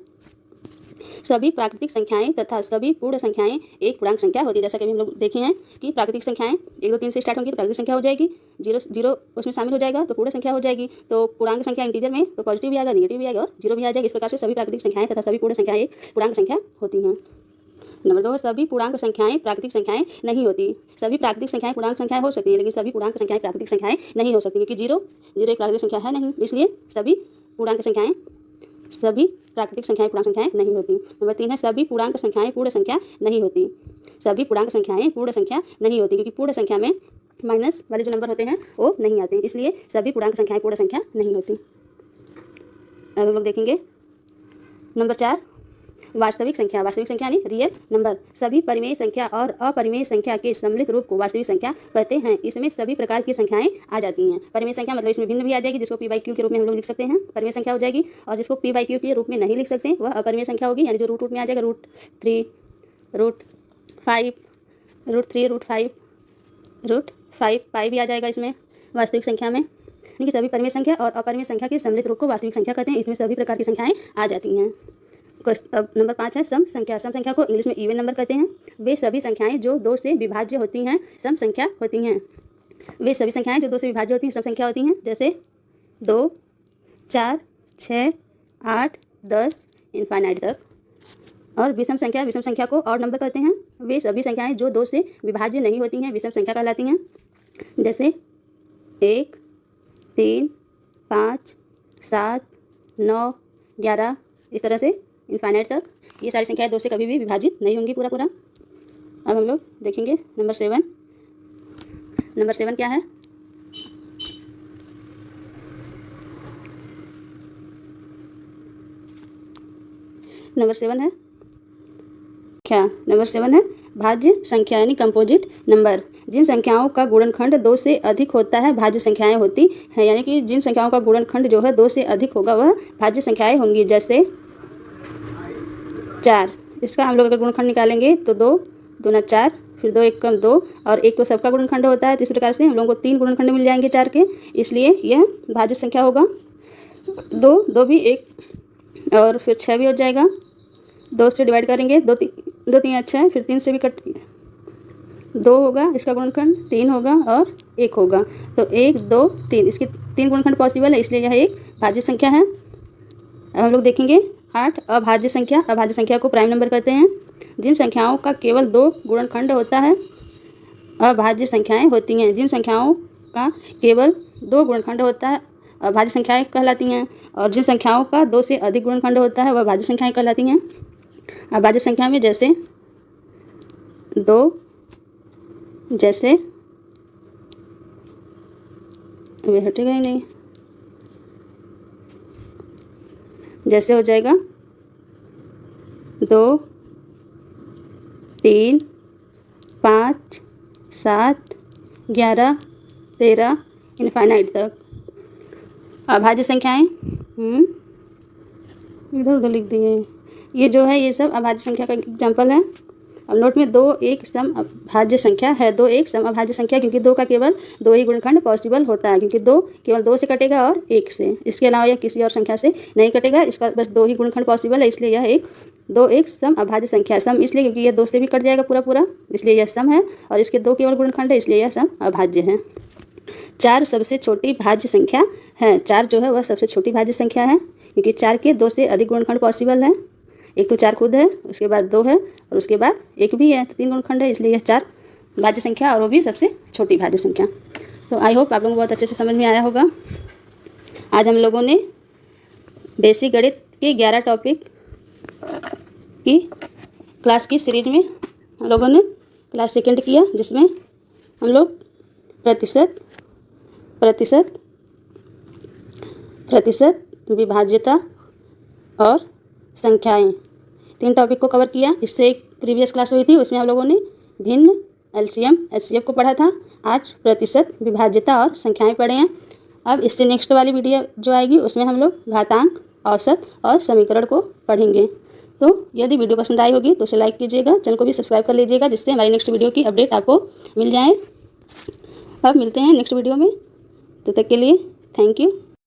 सभी प्राकृतिक संख्याएं तथा सभी पूर्ण संख्याएं एक पूर्णांक संख्या होती है। जैसा कि हम लोग देखे हैं कि प्राकृतिक संख्याएं 1, 2, 3 से स्टार्ट होंगी तो प्राकृतिक संख्या हो जाएगी, 0 उसमें शामिल हो जाएगा तो पूर्ण संख्या हो जाएगी। तो पूर्णांक संख्या इंटीजर में तो पॉजिटिव भी आएगा, नेगेटिव भी आएगा और 0 भी आ जाएगा। इस प्रकार से सभी प्राकृतिक संख्याएं तथा सभी पूर्ण संख्याएं एक पूर्णांक संख्या होती हैं। नंबर 2 सभी पूर्णांक संख्याएं प्राकृतिक संख्याएं नहीं होती। सभी प्राकृतिक संख्याएं पूर्णांक संख्याएं हो सकती है, लेकिन सभी पूर्णांक संख्याएं प्राकृतिक संख्याएं नहीं हो सकती, क्योंकि 0 एक प्राकृतिक संख्या है नहीं, इसलिए सभी प्राकृतिक संख्याएं पूर्णांक संख्याएं नहीं होती। नंबर 3 है सभी पूर्णांक संख्याएं पूर्ण संख्या नहीं होती। सभी पूर्णांक संख्याएं पूर्ण संख्या नहीं होती, क्योंकि पूर्ण संख्या में माइनस वाले जो नंबर होते हैं वो नहीं आते, इसलिए सभी पूर्णांक संख्याएं पूर्ण संख्या नहीं होती। अब हम लोग देखेंगे नंबर 4 वास्तविक संख्या यानी रियल नंबर। सभी परिमेय संख्या और अपरिमेय संख्या के सम्मिलित रूप को वास्तविक संख्या कहते हैं। इसमें सभी प्रकार की संख्याएं आ जाती हैं। परिमेय संख्या मतलब इसमें भिन्न भी आ जाएगी, जिसको p/q के रूप में हम लोग लिख सकते हैं, परिमेय संख्या हो जाएगी। और जिसको p/q के रूप में नहीं लिख सकते वह अपरिमेय संख्या होगी, यानी जो रूट में आ जाएगा, √3, √5, √3, √5, पाई भी आ जाएगा इसमें वास्तविक संख्या में। यानी कि सभी परिमेय संख्या और अपरिमेय संख्या के सम्मिलित रूप को वास्तविक संख्या कहते हैं। इसमें सभी प्रकार की संख्याएं आ जाती हैं। अब नंबर 5 है सम संख्या। सम संख्या को इंग्लिश में इवन नंबर कहते हैं। वे सभी संख्याएं जो 2 से विभाज्य होती हैं सम संख्या होती हैं। वे सभी संख्याएं जो 2 से विभाज्य होती हैं सम संख्या होती हैं, जैसे 2, 4, 6, 8, 10 इनफाइनाइट तक। और विषम संख्या को ऑड नंबर कहते हैं। वे सभी संख्याएं जो 2 से विभाज्य नहीं होती हैं विषम संख्या कहलाती हैं, जैसे 1, 3, 5, 7, 9, 11 इस तरह से इनफाइनाइट तक। ये सारी संख्याएं 2 से कभी भी विभाजित नहीं होंगी पूरा। अब हम लोग देखेंगे नंबर 7। नंबर 7 क्या है? नंबर 7 है क्या? नंबर 7 है भाज्य संख्या यानी कंपोजिट नंबर। जिन संख्याओं का गुणनखंड 2 से अधिक होता है भाज्य संख्याएं होती हैं। यानी कि जिन संख्याओं का गुणनखंड जो है 2 से अधिक होगा वह भाज्य संख्याएं होंगी। जैसे 4, इसका हम लोग अगर गुणनखंड निकालेंगे तो 2 दूना 4, फिर 2 1 कम 2, और 1 तो सबका गुणनखंड होता है। तो इस प्रकार से हम लोगों को 3 गुणनखंड मिल जाएंगे 4 के, इसलिए यह भाज्य संख्या होगा। 2 भी 1, और फिर 6 भी हो जाएगा। 2 से डिवाइड करेंगे, 2 3 6, फिर 3 से भी 2 होगा, इसका गुणनखंड 3 होगा और 1 होगा। तो 1 2 3 इसके 3 गुणनखंड पॉसिबल है, इसलिए यह एक भाज्य संख्या है। अब हम लोग देखेंगे 8 अभाज्य संख्या। अभाज्य संख्या को प्राइम नंबर कहते हैं। जिन संख्याओं का केवल 2 गुणनखंड होता है अभाज्य संख्याएं होती हैं। जिन संख्याओं का केवल 2 गुणनखंड होता है अभाज्य संख्याएं कहलाती हैं, और जिन संख्याओं का 2 से अधिक गुणनखंड होता है वह भाज्य संख्याएं कहलाती हैं। अभाज्य संख्या में जैसे 2, जैसे वे हटेगा ही नहीं, जैसे हो जाएगा 2, 3, 5, 7, 11, 13 इनफाइनाइट तक। अभाज्य संख्याएं इधर उधर लिख दिए। ये जो है ये सब अभाज्य संख्या का एग्जाम्पल है। अब नोट में 2 एक सम अभाज्य संख्या है। 2 एक सम अभाज्य संख्या क्योंकि 2 का केवल 2 ही गुणनखंड पॉसिबल होता है, क्योंकि 2 केवल 2 से कटेगा और 1 से। इसके अलावा यह किसी और संख्या से नहीं कटेगा, इसका बस 2 ही गुणनखंड पॉसिबल है, इसलिए यह 2 एक सम अभाज्य संख्या है। सम इसलिए क्योंकि यह 2 से भी कट जाएगा पूरा, इसलिए यह सम है, और इसके 2 केवल गुणनखंड है, इसलिए यह सम अभाज्य है। 4 सबसे छोटी भाज्य संख्या है। 4 जो है वह सबसे छोटी भाज्य संख्या है, क्योंकि 4 के 2 से अधिक गुणनखंड पॉसिबल है। एक तो 4 खुद है, उसके बाद 2 है, और उसके बाद 1 भी है, तो 3 गुणनखंड है, इसलिए यह 4 भाज्य संख्या और वो भी सबसे छोटी भाज्य संख्या। तो आई होप आप लोगों को बहुत अच्छे से समझ में आया होगा। आज हम लोगों ने बेसिक गणित के 11 टॉपिक की क्लास की सीरीज में हम लोगों ने क्लास सेकंड किया, जिसमें हम लोग प्रतिशत, विभाज्यता और संख्याएं 3 टॉपिक को कवर किया। इससे एक प्रीवियस क्लास हुई थी, उसमें हम लोगों ने भिन्न, एलसीएम, एचसीएफ को पढ़ा था। आज प्रतिशत, विभाज्यता और संख्याएं पढ़े हैं। अब इससे नेक्स्ट वाली वीडियो जो आएगी उसमें हम लोग घातांक, औसत और समीकरण को पढ़ेंगे। तो यदि वीडियो पसंद आई होगी तो उसे लाइक कीजिएगा, चैनल को भी सब्सक्राइब कर लीजिएगा, जिससे हमारी नेक्स्ट वीडियो की अपडेट आपको मिल जाए। अब मिलते हैं नेक्स्ट वीडियो में, तब तक के लिए थैंक यू।